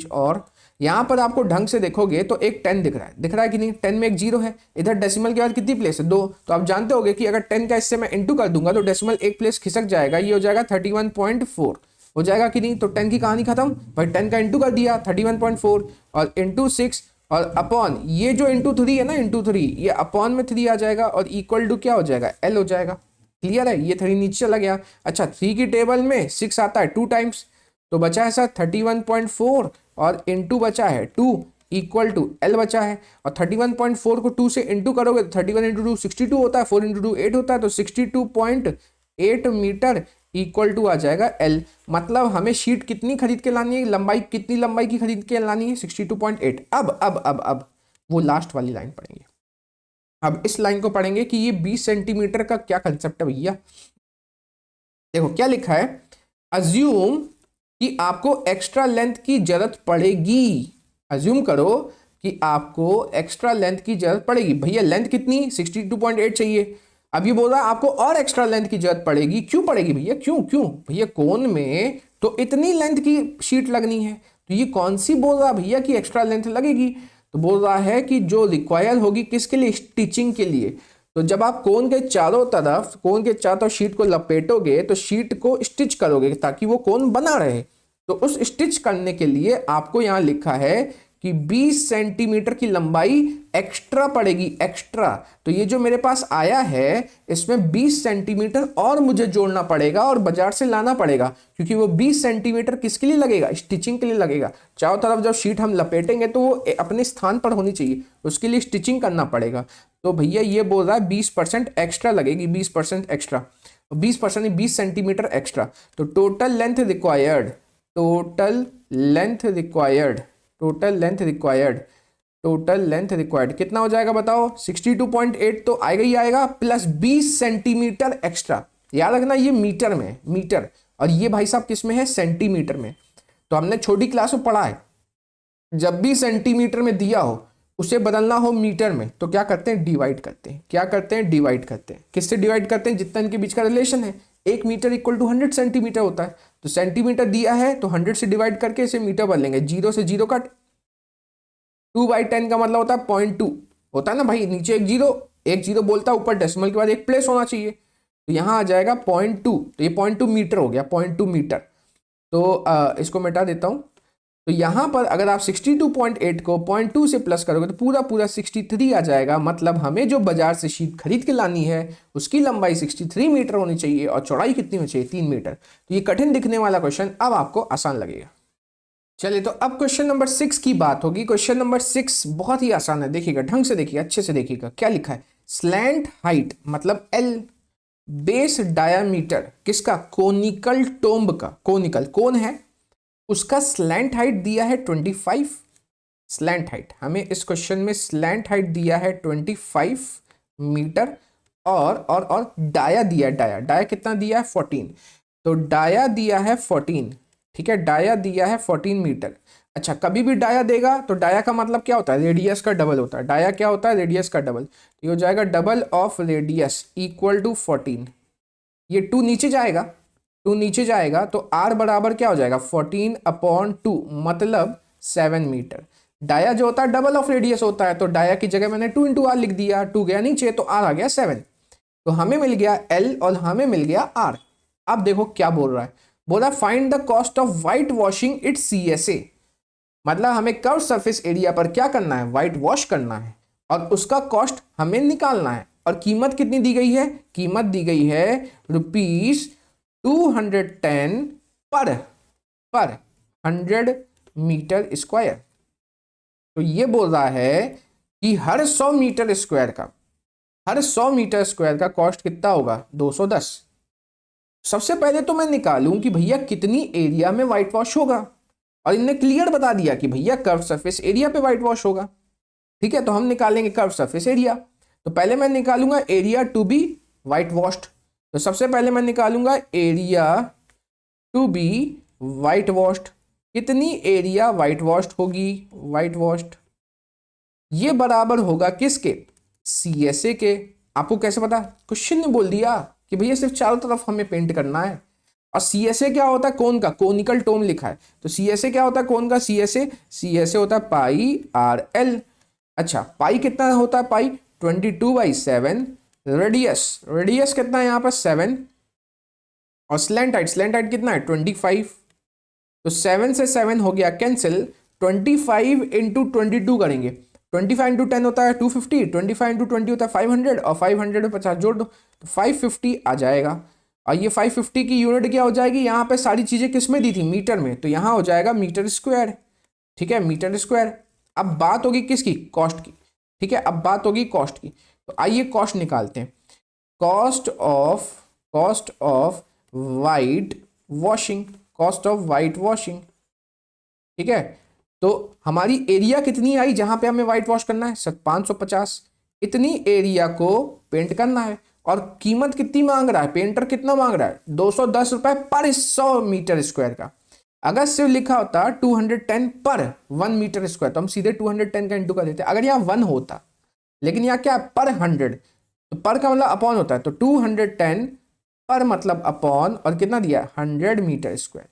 और, यहाँ पर आपको ढंग से देखोगे तो एक 10 दिख रहा है कि नहीं, 10 में एक 0 है, इधर डेसिमल के बाद कितनी प्लेस है, 2। तो आप जानते होगे कि अगर 10 का इससे मैं इंटू कर दूंगा तो डेसिमल एक प्लेस खिसक जाएगा, ये हो जाएगा 31.4, हो जाएगा कि नहीं। तो 10 की कहानी खत्म भाई, 10 का इंटू कर दिया 31.4, और इंटू 6, और अपॉन ये जो इंटू 3 है ना, इंटू 3 ये अपॉन में 3 आ जाएगा, और इक्वल टू क्या हो जाएगा, एल हो जाएगा। क्लियर है, ये 3 नीचे चला गया। अच्छा 3 की टेबल में 6 आता है 2 टाइम्स, तो बचा है सर 31.4, और इंटू बचा है 2 इक्वल टू एल बचा है, और 31.4 को 2 से इंटू करोगे तो 31 इंटू 2 62 होता है, 4 इंटू 2 8 होता है, तो 62.8 मीटर इक्वल टू आ जाएगा एल। मतलब हमें शीट कितनी खरीद के लानी है, लंबाई कितनी लंबाई की खरीद के लानी है, 62.8। अब वो लास्ट वाली लाइन पढ़ेंगे, अब इस लाइन को पढ़ेंगे कि ये 20 सेंटीमीटर का क्या कंसेप्ट है भैया। देखो क्या लिखा है, अज्यूम कि आपको एक्स्ट्रा लेंथ की जरूरत पड़ेगी, अज्यूम करो कि आपको एक्स्ट्रा लेंथ की जरूरत पड़ेगी। भैया लेंथ कितनी, 62.8 चाहिए। अब ये बोल रहा है आपको और एक्स्ट्रा लेंथ की जरूरत पड़ेगी, क्यों पड़ेगी भैया, क्यों क्यों भैया, कोन में तो इतनी लेंथ की शीट लगनी है, तो ये कौन सी बोल रहा भैया कि एक्स्ट्रा लेंथ लगेगी, तो बोल रहा है कि जो रिक्वायर होगी किसके लिए, स्टिचिंग के लिए। तो जब आप कोन के चारों तरफ शीट को लपेटोगे तो शीट को स्टिच करोगे ताकि वो कोन बना रहे, तो उस स्टिच करने के लिए आपको यहां लिखा है कि 20 सेंटीमीटर की लंबाई एक्स्ट्रा पड़ेगी, एक्स्ट्रा। तो ये जो मेरे पास आया है इसमें 20 सेंटीमीटर और मुझे जोड़ना पड़ेगा और बाजार से लाना पड़ेगा, क्योंकि वो 20 सेंटीमीटर किसके लिए लगेगा, स्टिचिंग के लिए लगेगा। चारों तरफ जब शीट हम लपेटेंगे तो वो अपने स्थान पर होनी चाहिए, उसके लिए स्टिचिंग करना पड़ेगा। तो भैया ये बोल रहा है 20% एक्स्ट्रा लगेगी, 20% एक्स्ट्रा, 20% 20 सेंटीमीटर एक्स्ट्रा। तो total length required, total length required कितना हो जाएगा बताओ, 62.8 तो आएगा ही आएगा, प्लस 20 सेंटीमीटर एक्स्ट्रा। याद रखना ये मीटर में, मीटर, और ये भाई साहब किस में है, सेंटीमीटर में। तो हमने छोटी क्लास में पढ़ा है, जब भी सेंटीमीटर में दिया हो उसे बदलना हो मीटर में तो क्या करते हैं, डिवाइड करते हैं। क्या करते हैं, डिवाइड करते हैं। किससे डिवाइड करते हैं, जितना इनके बीच का रिलेशन है। 1 मीटर इक्वल टू 100 सेंटीमीटर होता है, तो सेंटीमीटर दिया है तो 100 से डिवाइड करके इसे मीटर बदलेंगे। 0 से 0 कट, 2/10 का मतलब होता है 0.2 होता है ना भाई, नीचे एक जीरो बोलता है, ऊपर डेसिमल के बाद एक प्लेस होना चाहिए, तो यहाँ आ जाएगा 0.2, तो ये 0.2 मीटर हो गया, 0.2 मीटर। तो इसको मिटा देता हूँ, तो यहाँ पर अगर आप 62.8 को 0.2 से प्लस करोगे तो पूरा पूरा 63 आ जाएगा। मतलब हमें जो बाजार से शीट खरीद के लानी है उसकी लंबाई 63 मीटर होनी चाहिए और चौड़ाई कितनी होनी चाहिए, 3 मीटर। तो ये कठिन दिखने वाला क्वेश्चन अब आपको आसान लगेगा। चलिए तो अब क्वेश्चन नंबर 6 की बात होगी। क्वेश्चन नंबर 6 बहुत ही आसान है, देखिएगा ढंग से देखिएगा, अच्छे से देखिएगा क्या लिखा है। स्लैंट हाइट मतलब एल, बेस डायामीटर किसका, कोनिकल टोम्ब का, कोनिकल कौन है उसका स्लैंट हाइट दिया है 25। स्लैंट हाइट हमें इस क्वेश्चन में स्लैंट हाइट दिया है 25 मीटर और डाया दिया है, डाया कितना दिया है 14। तो डाया दिया है 14, ठीक है, डाया दिया है 14 मीटर। अच्छा, कभी भी डाया देगा तो डाया का मतलब क्या होता है, रेडियस का डबल होता है। डाया क्या होता है, रेडियस का डबल। तो ये हो जाएगा double of radius equal to 14। ये 2 नीचे जाएगा, 2 नीचे जाएगा तो r बराबर क्या हो जाएगा 14/2 मतलब 7 मीटर। डाया जो होता है डबल ऑफ रेडियस होता है, तो डाया की जगह मैंने 2 इंटू आर लिख दिया, 2 गया नीचे तो r आ गया 7। तो हमें मिल गया l और हमें मिल गया r। अब देखो क्या बोल रहा है, बोला find the cost of white washing it's CSA। मतलब हमें कर्व सरफेस एरिया पर क्या करना है, व्हाइट वॉश करना है और उसका कॉस्ट हमें निकालना है। और कीमत कितनी दी गई है, कीमत दी गई है ₹210 पर 100 मीटर स्क्वायर। तो ये बोल रहा है कि हर 100 मीटर स्क्वायर का, हर 100 मीटर स्क्वायर का कॉस्ट कितना होगा 210। सबसे पहले तो मैं निकालूं कि भैया कितनी एरिया में व्हाइट वॉश होगा, और इनने क्लियर बता दिया कि भैया कर्व सरफेस एरिया पे व्हाइट वॉश होगा। ठीक है, तो हम निकालेंगे कर्व सरफेस एरिया। तो पहले मैं निकालूंगा area to be white washed. तो सबसे पहले मैं निकालूंगा area to be white washed. कितनी एरिया व्हाइट वॉश्ड होगी, व्हाइट वॉश्ड ये बराबर होगा किसके, CSA के। आपको कैसे पता, क्वेश्चन ने बोल दिया कि भैया सिर्फ चारों तरफ हमें पेंट करना है। और CSA क्या होता है, कौन का, कोनिकल टोम लिखा है। तो CSA क्या होता है, कौन का CSA होता है πRL। अच्छा, पाई कितना होता है, पाई 22/7। रेडियस कितना है यहाँ पर 7। और स्लैंट हाइट कितना है 25। तो 7 से 7 हो गया कैंसिल। 25 इंटू 22 करेंगे, 25 इंटू 10 होता है 250, 25 इंटू 20 होता है 500 और 500 में 50 जोड़ दो तो 550 आ जाएगा। और ये 550 की यूनिट क्या हो जाएगी, यहाँ पे सारी चीजें किस में दी थी, मीटर में, तो यहाँ हो जाएगा मीटर स्क्वायर। ठीक है, मीटर स्क्वायर। अब बात होगी किसकी, कॉस्ट की। ठीक है, अब बात होगी कॉस्ट की। तो आइए कॉस्ट निकालते हैं। Cost of white washing, cost of white washing. ठीक है, तो हमारी एरिया कितनी आई जहां पे हमें व्हाइट वॉश करना है, 550। इतनी एरिया को पेंट करना है और कीमत कितनी मांग रहा है, पेंटर कितना मांग रहा है 210 रुपए पर 100 मीटर स्क्वायर का। अगर सिर्फ लिखा होता 210 पर 1 मीटर स्क्वायर तो हम सीधे 210 का इंटू कर देते, अगर यहाँ 1 होता। लेकिन यहाँ क्या है पर 100, तो पर का मतलब अपॉन होता है, तो 210 पर मतलब अपॉन और कितना दिया 100 मीटर स्क्वायर।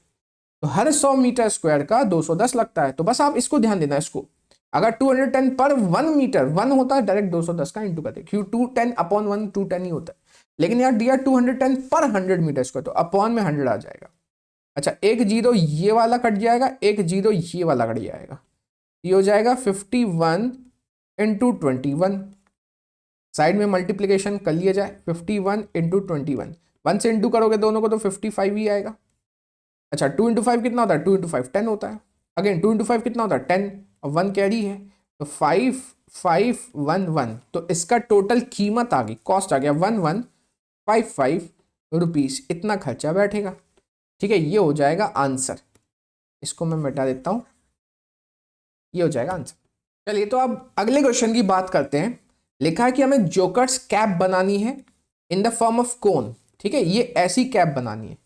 तो हर 100 मीटर स्क्वायर का 210 लगता है। तो बस आप इसको ध्यान देना, इसको अगर 210 पर 1 मीटर 1 होता है डायरेक्ट 210 का इंटू करते, क्यों 210 अपॉन 1 210 ही होता है। लेकिन यार दिया 210 पर 100 मीटर स्क्वायर तो अपॉन में 100 आ जाएगा। अच्छा, एक जीरो ये वाला कट जाएगा, एक जीरो ये वाला कट जाएगा, ये हो जाएगा 51 इंटू 21। साइड में मल्टीप्लीकेशन कर लिया जाए, 51 इंटू 21, 1 से इंटू करोगे दोनों को तो 55 ही आएगा। अच्छा, 2 इंटू 5 कितना होता है, 2 इंटू 5 10 होता है। अगेन 2 इंटू 5 कितना होता है 10 और 1 कैरी है तो 5511। तो इसका टोटल कीमत आ गई, कॉस्ट आ गया 1155 रुपीज, इतना खर्चा बैठेगा। ठीक है, ये हो जाएगा आंसर। इसको मैं मिटा देता हूं, ये हो जाएगा आंसर। चलिए तो अब अगले क्वेश्चन की बात करते हैं। लिखा है कि हमें जोकर्स कैप बनानी है in the form of cone. ठीक है, ये ऐसी कैप बनानी है,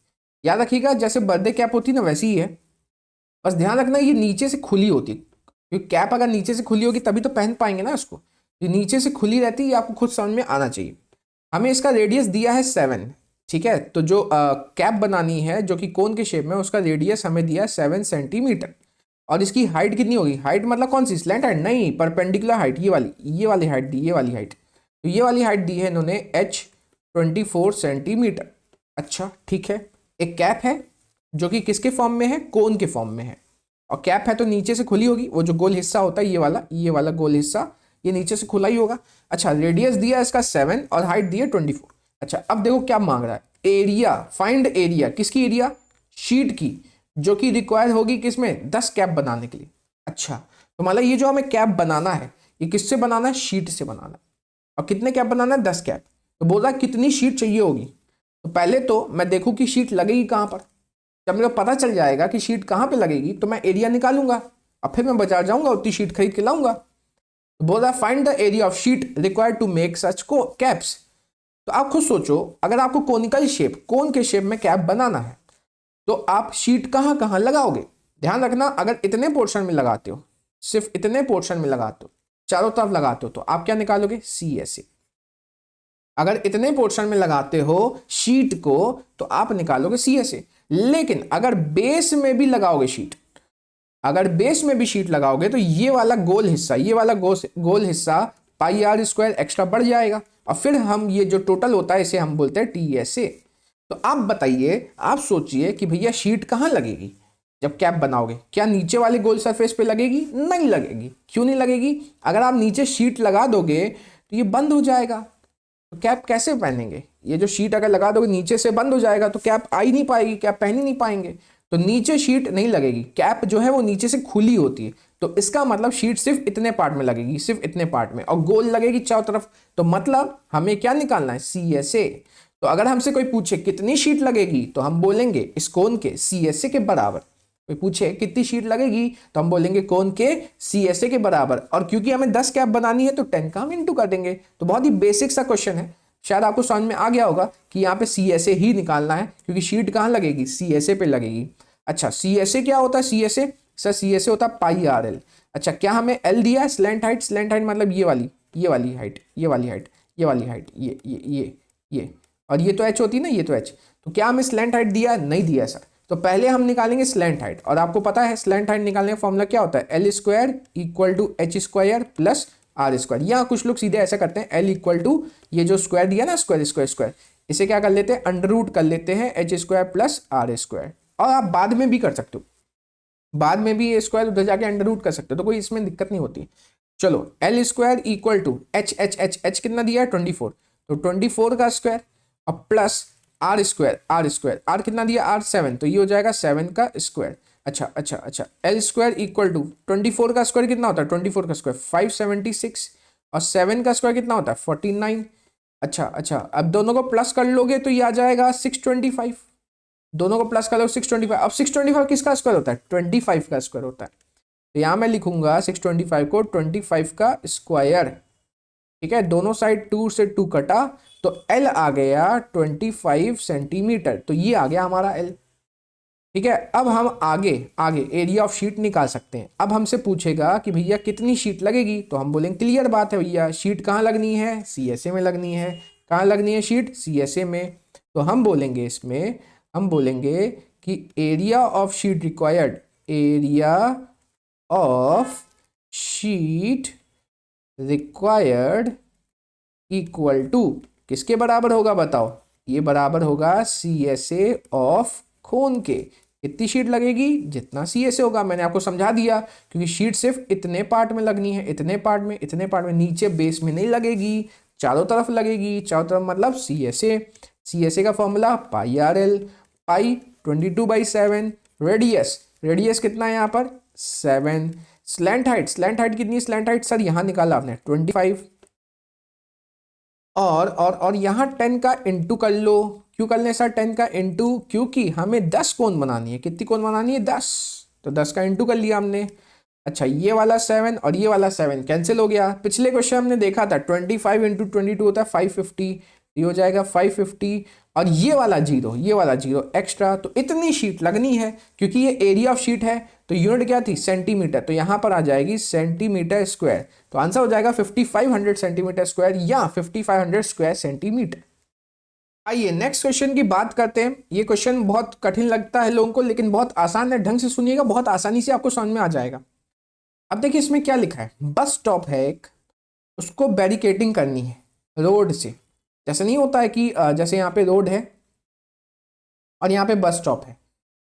याद रखिएगा जैसे बर्थडे कैप होती है ना वैसी ही है। बस ध्यान रखना ये नीचे से खुली होती है, क्योंकि कैप अगर नीचे से खुली होगी तभी तो पहन पाएंगे ना इसको। ये नीचे से खुली रहती है, ये आपको खुद समझ में आना चाहिए। हमें इसका रेडियस दिया है 7। ठीक है, तो जो कैप बनानी है जो कि कोन के शेप में, उसका रेडियस हमें दिया है 7 सेंटीमीटर। और इसकी हाइट कितनी होगी, हाइट मतलब कौन सी, स्लैंट हाइट नहीं, परपेंडिकुलर हाइट, ये वाली हाइट दी, ये वाली हाइट। तो ये वाली हाइट दी है इन्होंने 24 सेंटीमीटर। अच्छा ठीक है, एक कैप है जो कि किसके फॉर्म में है, कोन के फॉर्म में है, और कैप है तो नीचे से खुली होगी, वो जो गोल हिस्सा होता है ये वाला गोल हिस्सा ये नीचे से खुला ही होगा। अच्छा, रेडियस दिया इसका 7 और हाइट दी है 24। अच्छा, अब देखो क्या मांग रहा है, एरिया, फाइंड एरिया, किसकी एरिया, शीट की, जो कि रिक्वायर होगी किसमें, 10 कैप बनाने के लिए। अच्छा, तो मतलब ये जो हमें कैप बनाना है ये किससे बनाना है, शीट से बनाना है। और कितने कैप बनाना है, 10 कैप। तो बोल रहा है कितनी शीट चाहिए होगी। तो पहले तो मैं देखूं कि शीट लगेगी कहां पर। जब मेरे को पता चल जाएगा कि शीट कहां पे लगेगी तो मैं एरिया निकालूंगा और फिर मैं बाजार जाऊंगा, उतनी शीट खरीद के लाऊंगा। तो बोल रहा है find the area of sheet required to make such caps. तो आप खुद सोचो, अगर आपको कोनिकल शेप, कोन के शेप में कैप बनाना है तो आप शीट कहां कहां लगाओगे। ध्यान रखना, अगर इतने पोर्शन में लगाते हो, सिर्फ इतने पोर्शन में लगाते हो, चारों तरफ लगाते हो, तो आप क्या निकालोगे, CSA। अगर इतने पोर्शन में लगाते हो शीट को तो आप निकालोगे CSA। लेकिन अगर बेस में भी लगाओगे शीट, अगर बेस में भी शीट लगाओगे तो ये वाला गोल हिस्सा, ये वाला गोल हिस्सा πr² एक्स्ट्रा बढ़ जाएगा और फिर हम ये जो टोटल होता है इसे हम बोलते हैं TSA। तो आप बताइए, आप सोचिए कि भैया शीट कहां लगेगी जब कैप बनाओगे, क्या नीचे वाले गोल सरफेस पे लगेगी, नहीं लगेगी। क्यों नहीं लगेगी, अगर आप नीचे शीट लगा दोगे तो ये बंद हो जाएगा, तो कैप कैसे पहनेंगे, ये जो शीट अगर लगा दोगे नीचे से बंद हो जाएगा तो कैप आ ही नहीं पाएगी, कैप पहन ही नहीं पाएंगे। तो नीचे शीट नहीं लगेगी, कैप जो है वो नीचे से खुली होती है, तो इसका मतलब शीट सिर्फ इतने पार्ट में लगेगी, सिर्फ इतने पार्ट में, और गोल लगेगी चारों तरफ। तो मतलब हमें क्या निकालना है, CSA। तो अगर हमसे कोई पूछे कितनी शीट लगेगी तो हम बोलेंगे इस कोन के CSA के बराबर। कोई पूछे कितनी शीट लगेगी तो हम बोलेंगे कोन के CSA के बराबर। और क्योंकि हमें 10 कैप बनानी है तो 10 का हम इंटू कर देंगे। तो बहुत ही बेसिक सा क्वेश्चन है, शायद आपको समझ में आ गया होगा कि यहाँ पे CSA ही निकालना है, क्योंकि शीट कहाँ लगेगी, CSA पे लगेगी। अच्छा, CSA क्या होता है, CSA सर, CSA होता है πRL। अच्छा, क्या हमें L दिया है, स्लैंट हाइट, स्लैंट हाइट मतलब ये वाली हाइट, ये वाली हाइट, ये वाली हाइट, ये और ये तो H होती है ना, ये तो H। तो क्या हमें स्लैंट हाइट दिया, नहीं दिया सर। तो पहले हम निकालेंगे स्लैंट हाइट, और आपको पता है स्लैंट हाइट निकालने का फॉर्मूला क्या होता है, L² = H² + R²। यहाँ कुछ लोग सीधे ऐसा करते हैं, L = ये जो स्क्वायर दिया ना, स्क्वायर, इसे क्या कर लेते हैं, अंडर रूट कर लेते हैं H² + R²। और आप बाद में भी कर सकते हो, बाद में भी ये स्क्वायर उधर जाके अंडर रूट कर सकते हो, तो कोई इसमें दिक्कत नहीं होती। चलो, L² = H कितना दिया है, 24, तो 24 का स्क्वायर और प्लस R² R कितना दिया, R 7, तो ये हो जाएगा 7 का स्क्वायर। अच्छा, L² = 24 का स्क्वायर कितना होता है, 24 का स्क्वायर 576, और 7 का स्क्वायर कितना होता है, 49। अच्छा, अब दोनों को प्लस कर लोगे तो ये आ जाएगा 625, दोनों को प्लस कर लो 625। अब 625 किसका स्क्वायर होता है, 25 का स्क्वायर होता है। तो यहां मैं लिखूंगा 625 को 25 का स्क्वायर। ठीक है, दोनों साइड 2 से 2 कटा तो L आ गया 25 सेंटीमीटर, तो ये आ गया हमारा L। ठीक है, अब हम आगे एरिया ऑफ शीट निकाल सकते हैं। अब हमसे पूछेगा कि भैया कितनी शीट लगेगी, तो हम बोलेंगे क्लियर बात है भैया, शीट कहाँ लगनी है, CSA में लगनी है। कहाँ लगनी है शीट, CSA में। तो हम बोलेंगे इसमें, हम बोलेंगे कि area of sheet required, area of sheet required equal to किसके बराबर होगा बताओ, ये बराबर होगा CSA ऑफ कोन के। कितनी शीट लगेगी, जितना CSA होगा। मैंने आपको समझा दिया, क्योंकि शीट सिर्फ इतने पार्ट में लगनी है, इतने पार्ट में, नीचे बेस में नहीं लगेगी, चारों तरफ लगेगी। चारों तरफ मतलब CSA का फॉर्मूला πRL, पाई 22/7, रेडियस कितना है यहाँ पर 7। स्लैंट हाइट कितनी है, स्लैंट हाइट सर यहाँ निकाला आपने 25, और यहाँ 10 का इंटू कर लो। क्यों कर लें सर 10 का इंटू, क्योंकि हमें 10 कोन बनानी है। कितनी कोन बनानी है, 10, तो 10 का इंटू कर लिया हमने। अच्छा, ये वाला 7 और ये वाला 7 कैंसिल हो गया। पिछले क्वेश्चन हमने देखा था 25 × 22 होता है 550, ये हो जाएगा 550, और ये वाला जीरो एक्स्ट्रा। तो इतनी शीट लगनी है, क्योंकि ये एरिया ऑफ शीट है, तो यूनिट क्या थी, सेंटीमीटर, तो यहां पर आ जाएगी सेंटीमीटर स्क्वायर। तो आंसर हो जाएगा 5500 सेंटीमीटर स्क्वायर या 5500 स्क्वायर सेंटीमीटर। आइए नेक्स्ट क्वेश्चन की बात करते हैं। ये क्वेश्चन बहुत कठिन लगता है लोगों को, लेकिन बहुत आसान है, ढंग से सुनिएगा, बहुत आसानी से आपको समझ में आ जाएगा। अब देखिए इसमें क्या लिखा है, बस स्टॉप है एक, उसको बैरिकेडिंग करनी है रोड से। जैसे नहीं होता है कि जैसे यहाँ पे रोड है और यहाँ पे बस स्टॉप है,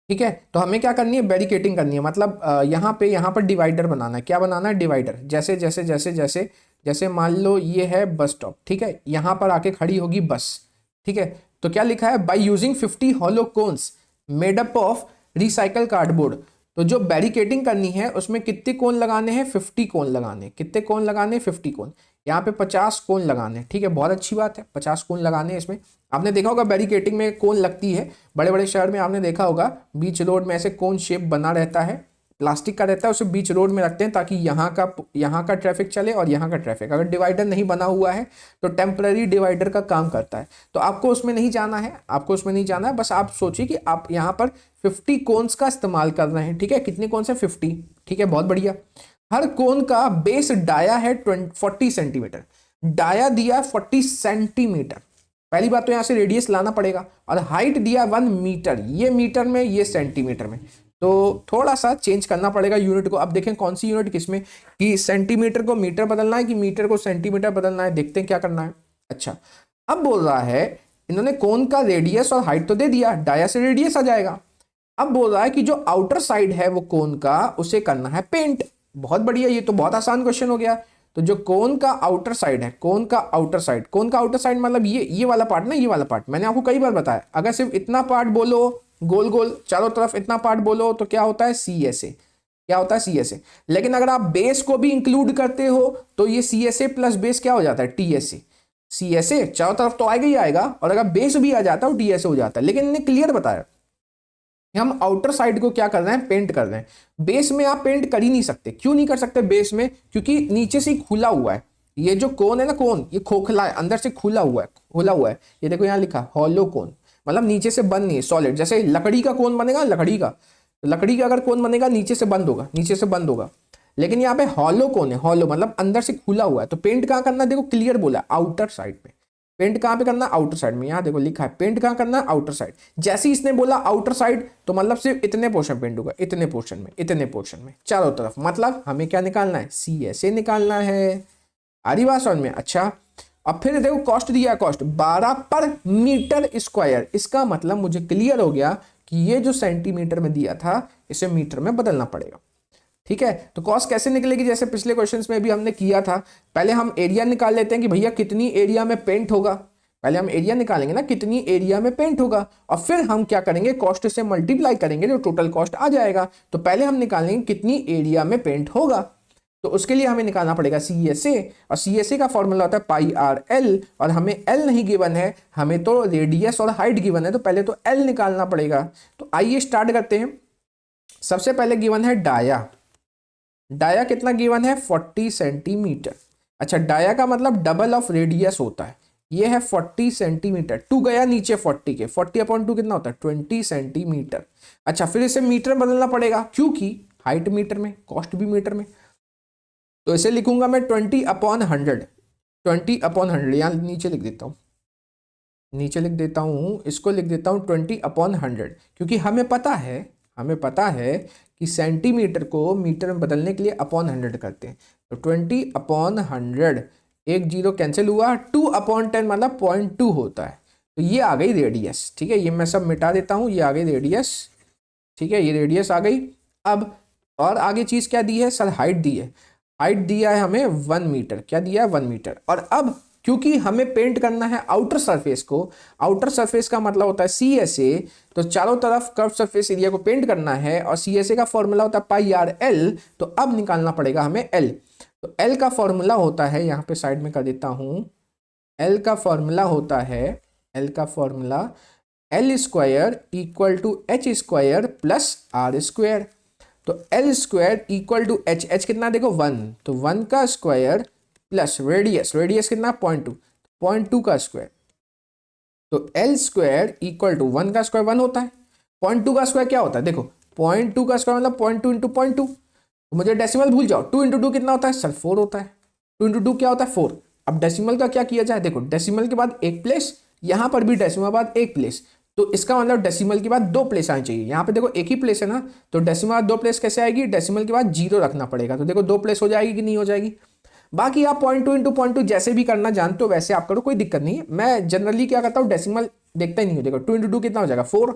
ठीक है। तो हमें क्या करनी है, बैरिकेटिंग करनी है, मतलब यहाँ पर डिवाइडर बनाना है। क्या बनाना है, डिवाइडर। जैसे जैसे जैसे जैसे जैसे मान लो ये है बस स्टॉप, ठीक है, यहाँ पर आके खड़ी होगी बस, ठीक है। तो क्या लिखा है, by using 50 hollow cones made up of recycle cardboard. तो जो बैरिकेटिंग करनी है उसमें कितने कोन लगाने हैं, 50 कोन लगाने। कितने कोन लगाने, 50 कोन। यहाँ पे 50 कोन लगाने, ठीक है, बहुत अच्छी बात है, 50 कोन लगाने हैं इसमें। आपने देखा होगा बैरिकेटिंग में कोन लगती है, बड़े बड़े शहर में आपने देखा होगा, बीच रोड में ऐसे कोन शेप बना रहता है, प्लास्टिक का रहता है, उसे बीच रोड में रखते हैं ताकि यहाँ का ट्रैफिक चले और यहाँ का ट्रैफिक। अगर डिवाइडर नहीं बना हुआ है तो टेम्पररी डिवाइडर का काम करता है। तो आपको उसमें नहीं जाना है, आपको उसमें नहीं जाना है, बस आप सोचिए कि आप यहाँ पर 50 कोन्स का इस्तेमाल कर रहे हैं, ठीक है। कितने कोन्स है, 50, ठीक है, बहुत बढ़िया। हर कोन का बेस डाया है 40 सेंटीमीटर, डाया दिया 40 सेंटीमीटर। पहली बात तो यहां से रेडियस लाना पड़ेगा, और हाइट दिया 1 मीटर, ये मीटर में, ये सेंटीमीटर में। तो थोड़ा सा चेंज करना पड़ेगा यूनिट को। अब देखें कौन सी यूनिट किसमें, कि सेंटीमीटर को मीटर बदलना है कि मीटर को सेंटीमीटर बदलना है, देखते हैं क्या करना है। अच्छा, अब बोल रहा है, इन्होंने कोन का रेडियस और हाइट तो दे दिया, डाया से रेडियस आ जाएगा। अब बोल रहा है कि जो आउटर साइड है वो कोन का, उसे करना है पेंट। बहुत बढ़िया, ये तो बहुत आसान क्वेश्चन हो गया। तो जो कोन का आउटर साइड है, कोन का आउटर साइड, कोन का आउटर साइड मतलब ये वाला पार्ट ना, ये वाला पार्ट। मैंने आपको कई बार बताया, अगर सिर्फ इतना पार्ट बोलो, गोल गोल चारों तरफ इतना पार्ट बोलो, तो क्या होता है, CSA। क्या होता है, CSA। लेकिन अगर आप बेस को भी इंक्लूड करते हो तो ये CSA प्लस बेस क्या हो जाता है, TSA। CSA चारों तरफ तो आएगा ही आएगा, और अगर बेस भी आ जाता है वो TSA हो जाता है। लेकिन इन्हें क्लियर बताया, हम आउटर साइड को क्या कर रहे हैं, पेंट कर रहे हैं। बेस में आप पेंट कर ही नहीं सकते। क्यों नहीं कर सकते बेस में, क्योंकि नीचे से खुला हुआ है। ये जो कोन है ना, कोन ये खोखला है, अंदर से खुला हुआ है, खुला हुआ है। ये देखो यहाँ लिखा हॉलो कोन, मतलब नीचे से बंद नहीं है, सॉलिड। जैसे लकड़ी का कोन बनेगा, लकड़ी का अगर कोन बनेगा नीचे से बंद होगा, नीचे से बंद होगा। लेकिन यहाँ पे हॉलो कोन है, हॉलो मतलब अंदर से खुला हुआ है। तो पेंट कहाँ करना है, देखो क्लियर बोला, आउटर साइड पे। पेंट कहाँ पे करना है, आउटर साइड में। यहाँ देखो लिखा है पेंट कहाँ करना है, आउटर साइड। जैसे ही इसने बोला आउटर साइड, तो मतलब सिर्फ इतने पोर्शन पेंट होगा, इतने पोर्शन में, इतने पोर्शन में, चारों तरफ। मतलब हमें क्या निकालना है, CSA निकालना है। आ रही बात समझ में। अच्छा, अब फिर देखो कॉस्ट दिया है, कॉस्ट 12 पर मीटर स्क्वायर। इसका मतलब मुझे क्लियर हो गया कि ये जो सेंटीमीटर में दिया था, इसे मीटर में बदलना पड़ेगा। ठीक है, तो कॉस्ट कैसे निकलेगी, जैसे पिछले क्वेश्चंस में भी हमने किया था। पहले हम एरिया निकाल लेते हैं कि भैया कितनी एरिया में पेंट होगा। पहले हम एरिया निकालेंगे ना, कितनी एरिया में पेंट होगा, और फिर हम क्या करेंगे, कॉस्ट से मल्टीप्लाई करेंगे, जो टोटल कॉस्ट आ जाएगा। तो पहले हम निकालेंगे कितनी एरिया में पेंट होगा। तो उसके लिए हमें निकालना पड़ेगा CSA, और CSA का फॉर्मूला होता है πRL, और हमें L नहीं गिवन है, हमें तो रेडियस और हाइट गिवन है। तो पहले तो L निकालना पड़ेगा। तो आइए स्टार्ट करते हैं। सबसे पहले गिवन है डाया। डाया कितना गिवन है, 40 सेंटीमीटर। अच्छा, डाया का मतलब डबल ऑफ रेडियस होता है। ये है 40 सेंटीमीटर, 2 गया नीचे 40 के, 40/2 कितना होता है, 20 सेंटीमीटर। अच्छा, फिर इसे मीटर में बदलना पड़ेगा, क्योंकि हाइट मीटर में, कॉस्ट भी मीटर में। तो इसे लिखूंगा मैं 20/100, 20/100। यहाँ नीचे लिख देता हूँ, नीचे लिख देता हूँ, इसको लिख देता हूँ 20/100, क्योंकि हमें पता है कि सेंटीमीटर को मीटर में बदलने के लिए अपॉन 100 करते हैं। तो 20/100, एक जीरो कैंसिल हुआ, 2/10 मतलब 0.2 होता है। तो ये आ गई रेडियस। ठीक है, ये मैं सब मिटा देता हूँ, ये आ गई रेडियस। ठीक है, ये रेडियस आ गई। अब और आगे चीज़ क्या दी है सर, हाइट दी है। हाइट दिया है हमें 1 मीटर, क्या दिया है, 1 मीटर। और अब क्योंकि हमें पेंट करना है आउटर सरफेस को, आउटर सरफेस का मतलब होता है CSA, तो चारों तरफ कर्व सरफेस एरिया को पेंट करना है, और CSA का फॉर्मूला होता है πRL। तो अब निकालना पड़ेगा हमें L। तो L का फॉर्मूला होता है, यहाँ पे साइड में कर देता हूँ, L का फॉर्मूला होता है, L का formula L square equal to H square plus R square. तो L square equal to H, H कितना देखो 1, तो 1 का स्क्वायर प्लस रेडियस कितना 0.2, 0.2 का स्क्वायर। तो L स्क्वायर इक्वल टू 1 का स्क्वायर 1 होता है, 0.2 का स्क्वायर क्या होता है, देखो 0.2 का स्क्वायर मतलब 0.2 इंटू 0.2। तो मुझे डेसिमल भूल जाओ, 2 इंटू 2 कितना होता है सर, 4 होता है। 2 इंटू 2 क्या होता है, 4। अब डेसिमल का क्या किया जाए, देखो डेसिमल के बाद एक प्लेस, यहाँ पर भी डेसिमल बाद एक प्लेस। तो इसका मतलब डेसिमल के बाद 2 प्लेस आनी चाहिए। यहाँ पे देखो एक ही प्लेस है ना, तो डेसिमल बाद 2 प्लेस कैसे आएगी, डेसिमल के बाद 0 रखना पड़ेगा। तो देखो 2 प्लेस हो जाएगी कि नहीं हो जाएगी। बाकी आप 0.2 इंटू 0.2 जैसे भी करना जानते हो वैसे आप करो, कोई दिक्कत नहीं है। मैं जनरली क्या करता हूँ, डेसिमल देखता ही नहीं हूँ। देखो 2 इंटू 2 कितना हो जाएगा, 4।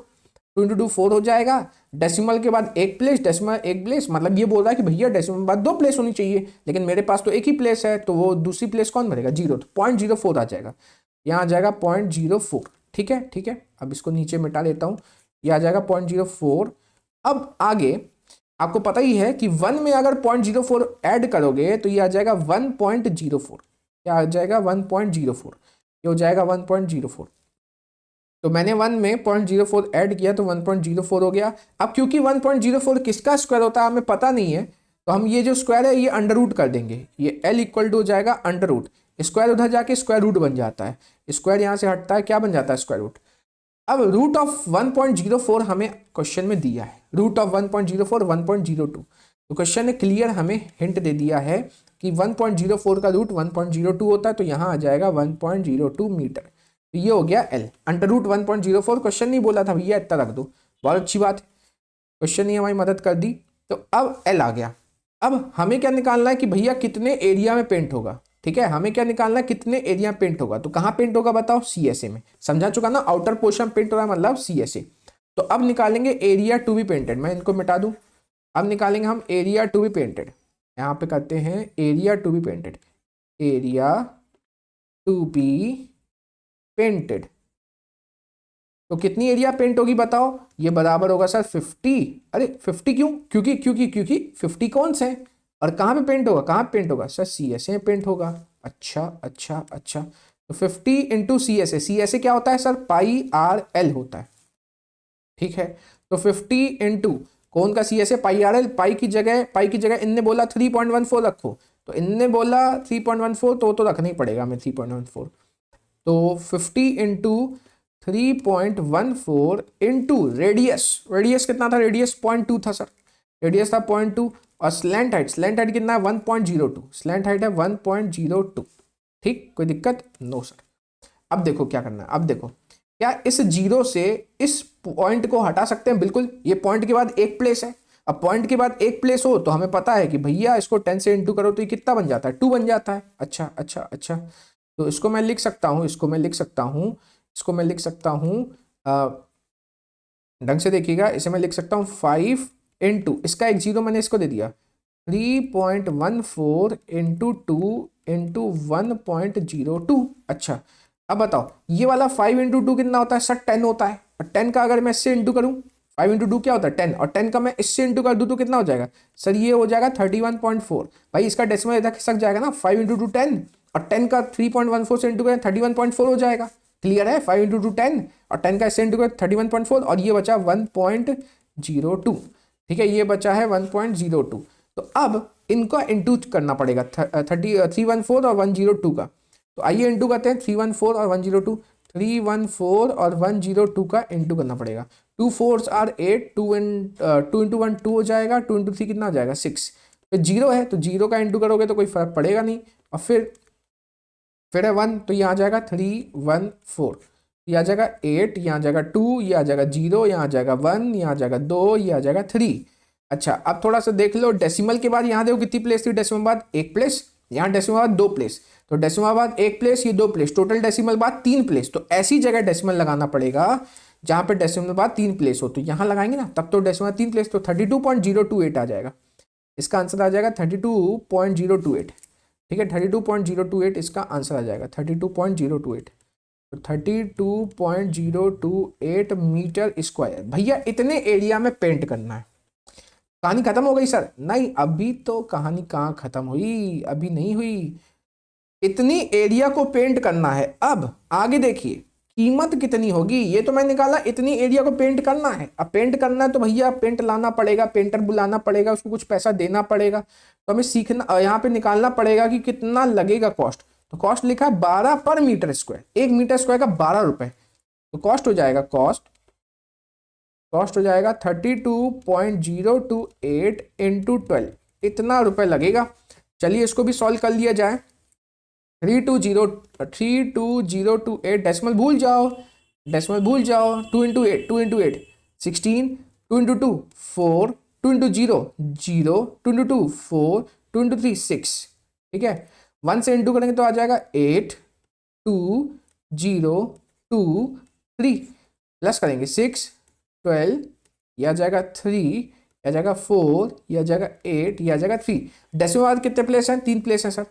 2 इंटू 2 4 हो जाएगा। डेसिमल के बाद एक प्लेस, डेसिमल एक प्लेस, मतलब ये बोल रहा है कि भैया डेसिमल के बाद 2 प्लेस होनी चाहिए, लेकिन मेरे पास तो एक ही प्लेस है, तो वो दूसरी प्लेस कौन बनेगा, 0, तो 0.04 आ जाएगा। यहाँ आ जाएगा 0.04। ठीक है, ठीक है, अब इसको नीचे मिटा लेता हूँ, ये आ जाएगा 0.04। अब आगे आपको पता ही है कि 1 में अगर 0.04 ऐड करोगे तो ये आ जाएगा 1.04। क्या आ जाएगा, 1.04, ये हो जाएगा 1.04। तो मैंने 1 में 0.04 ऐड किया तो 1.04 हो गया। अब क्योंकि 1.04 किसका स्क्वायर होता है हमें पता नहीं है, तो हम ये जो स्क्वायर है ये अंडर रूट कर देंगे, ये L इक्वल टू हो जाएगा अंडर रूट, स्क्वायर उधर जाके स्क्वायर रूट बन जाता है, स्क्वायर यहाँ से हटता है, क्या बन जाता है, स्क्वायर रूट। अब रूट ऑफ 1.04 हमें क्वेश्चन में दिया है, रूट ऑफ 1.04 1.02, तो क्वेश्चन ने क्लियर हमें हिंट दे दिया है कि 1.04 का रूट 1.02 होता है, तो यहाँ आ जाएगा 1.02 मीटर। तो ये हो गया L अंडर रूट 1.04। क्वेश्चन नहीं बोला था भैया इतना रख दो, बहुत अच्छी बात है, क्वेश्चन ने हमारी मदद कर दी। तो अब L आ गया। अब हमें क्या निकालना है कि भैया कितने एरिया में पेंट होगा। ठीक है, हमें क्या निकालना है, कितने एरिया में पेंट होगा, तो कहाँ पेंट होगा बताओ, CSA में। समझा चुका ना, आउटर पोर्शन पेंट हो रहा है मतलब CSA। तो अब निकालेंगे एरिया टू बी पेंटेड, मैं इनको मिटा दूं। अब निकालेंगे हम एरिया टू बी पेंटेड, यहाँ पे करते हैं area to be painted, area to be painted. तो कितनी एरिया पेंट होगी बताओ, ये बराबर होगा सर 50। अरे 50 क्यों, क्योंकि क्योंकि क्योंकि 50 कौन से हैं और कहाँ पे पेंट होगा, कहाँ पे पेंट होगा सर, CSA में पेंट होगा। अच्छा अच्छा अच्छा, तो 50 इंटू CSA, CSA क्या होता है सर, πRL होता है। ठीक है, तो 50 इंटू कौन का CSA, πRL, पाई की जगह इनने बोला 3.14 रखो, तो इनने बोला 3.14, तो रखना ही पड़ेगा हमें 3.14। तो 50 इंटू 3.14 इंटू रेडियस, रेडियस कितना था, रेडियस 0.2 था सर, रेडियस था 0.2, और स्लैंट हाइट कितना है 1.02, स्लैंट हाइट है 1.02। ठीक, कोई दिक्कत, नो सर। अब देखो क्या करना है, अब देखो क्या इस जीरो से इस पॉइंट को हटा सकते हैं, बिल्कुल, ये पॉइंट के बाद एक प्लेस है। अब पॉइंट के बाद एक प्लेस हो तो हमें पता है कि भैया इसको 10 से इंटू करो तो ये कितना बन जाता है, 2 बन जाता है। अच्छा अच्छा अच्छा, तो इसको मैं लिख सकता हूँ, इसको मैं लिख सकता हूँ, इसको मैं लिख सकता हूँ, ढंग से देखिएगा, इसे मैं लिख सकता हूँ 5 इंटू, इसका एक जीरो मैंने इसको दे दिया, 3.14 इंटू 2 इंटू 1.02। अच्छा, अब बताओ ये वाला 5 इंटू 2 कितना होता है सर, 10 होता है, और 10 का अगर मैं इससे इंटू करूँ, 5 इंटू 2 क्या होता है 10, और 10 का मैं इससे इंटू कर दूँ तो कितना हो जाएगा सर, ये हो जाएगा 31.4। भाई इसका डेसिमल इधर खिसक जाएगा ना, 5 इंटू 2 10, और 10 का 3.14 से इंटू करें 31.4 हो जाएगा। क्लियर है, 5 इंटू 2 10, और 10 का इससे इंटू करें 31.4, और ये बचा 1.02। ठीक है, ये बचा है 1.02। तो अब इनका इंटू करना पड़ेगा 314 और 102 का, तो आइए इंटू करते हैं 314 और 102, 314 और 102 का इंटू करना पड़ेगा। 2 4s आर 8, 2 इंटू 1 2 हो जाएगा, 2 इंटू 3 कितना हो जाएगा 6, तो जीरो है, तो जीरो का इंटू करोगे तो कोई फर्क पड़ेगा नहीं, और फिर है 1, तो ये आ जाएगा 314, ये आ जाएगा 8, यहाँ आ जाएगा 2, ये आ जाएगा 0, यहाँ आ जाएगा 1, यहाँ आ जाएगा 2, ये आ जाएगा 3। अच्छा, अब थोड़ा सा देख लो डेसिमल के बाद, यहाँ देखो कितनी प्लेस थी, डेसिमल बाद एक प्लेस, यहाँ डेसिमल बाद दो प्लेस, तो डेसिमल बाद एक प्लेस, ये दो प्लेस, टोटल डेसिमल बाद 3 प्लेस। तो ऐसी जगह डेसिमल लगाना पड़ेगा जहाँ पे डेसिमल बाद 3 प्लेस हो, तो यहाँ लगाएंगे ना, तब तो डेसिमल 3 प्लेस, तो 32.028 आ जाएगा, इसका आंसर आ जाएगा 32.028। ठीक है, 32.028 इसका आंसर आ जाएगा, 32.028, तो 32.028 मीटर स्क्वायर। भैया इतने एरिया में पेंट करना है, कहानी खत्म हो गई सर, नहीं अभी तो कहानी कहाँ खत्म हुई, अभी नहीं हुई, इतनी एरिया को पेंट करना है। अब आगे देखिए कीमत कितनी होगी, ये तो मैं निकाला, इतनी एरिया को पेंट करना है। अब पेंट करना है तो भैया पेंट लाना पड़ेगा, पेंटर बुलाना पड़ेगा, उसको कुछ पैसा देना पड़ेगा, तो हमें सीखना, यहाँ पे निकालना पड़ेगा कि कितना लगेगा कॉस्ट। तो कॉस्ट लिखा है 12 पर मीटर स्क्वायर, 1 मीटर स्क्वायर का 12 रुपए, तो कॉस्ट हो जाएगा, कॉस्ट हो जाएगा 32.028 इंटू 12, इतना रुपए लगेगा। चलिए इसको भी सॉल्व कर लिया जाए, 32.028, डेसिमल भूल जाओ, डेसिमल भूल जाओ, 2 into 8, 2 into 8 16, 2 into 2 4, 2 into 0 0, 2 into 2 4, 2 into 3 6। ठीक है, 1 से इंटू करेंगे तो आ जाएगा 8 2 0 2 3, प्लस करेंगे 6 12, या जाएगा 3, या जाएगा 4, या जाएगा 8, या जाएगा 3। डेसिमल बाद कितने प्लेस हैं? 3 प्लेस हैं सर।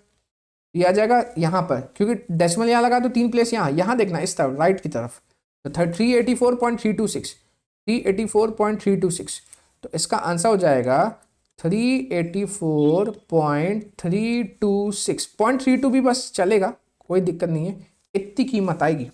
या जाएगा यहाँ पर, क्योंकि डेसिमल यहाँ लगा तो 3 प्लेस यहाँ देखना इस तरफ राइट की तरफ। तो 384.326, 384.326। तो इसका आंसर हो जाएगा 384.326। 0.32 भी बस चलेगा, कोई दिक्कत नहीं है, इतनी कीमत आएगी।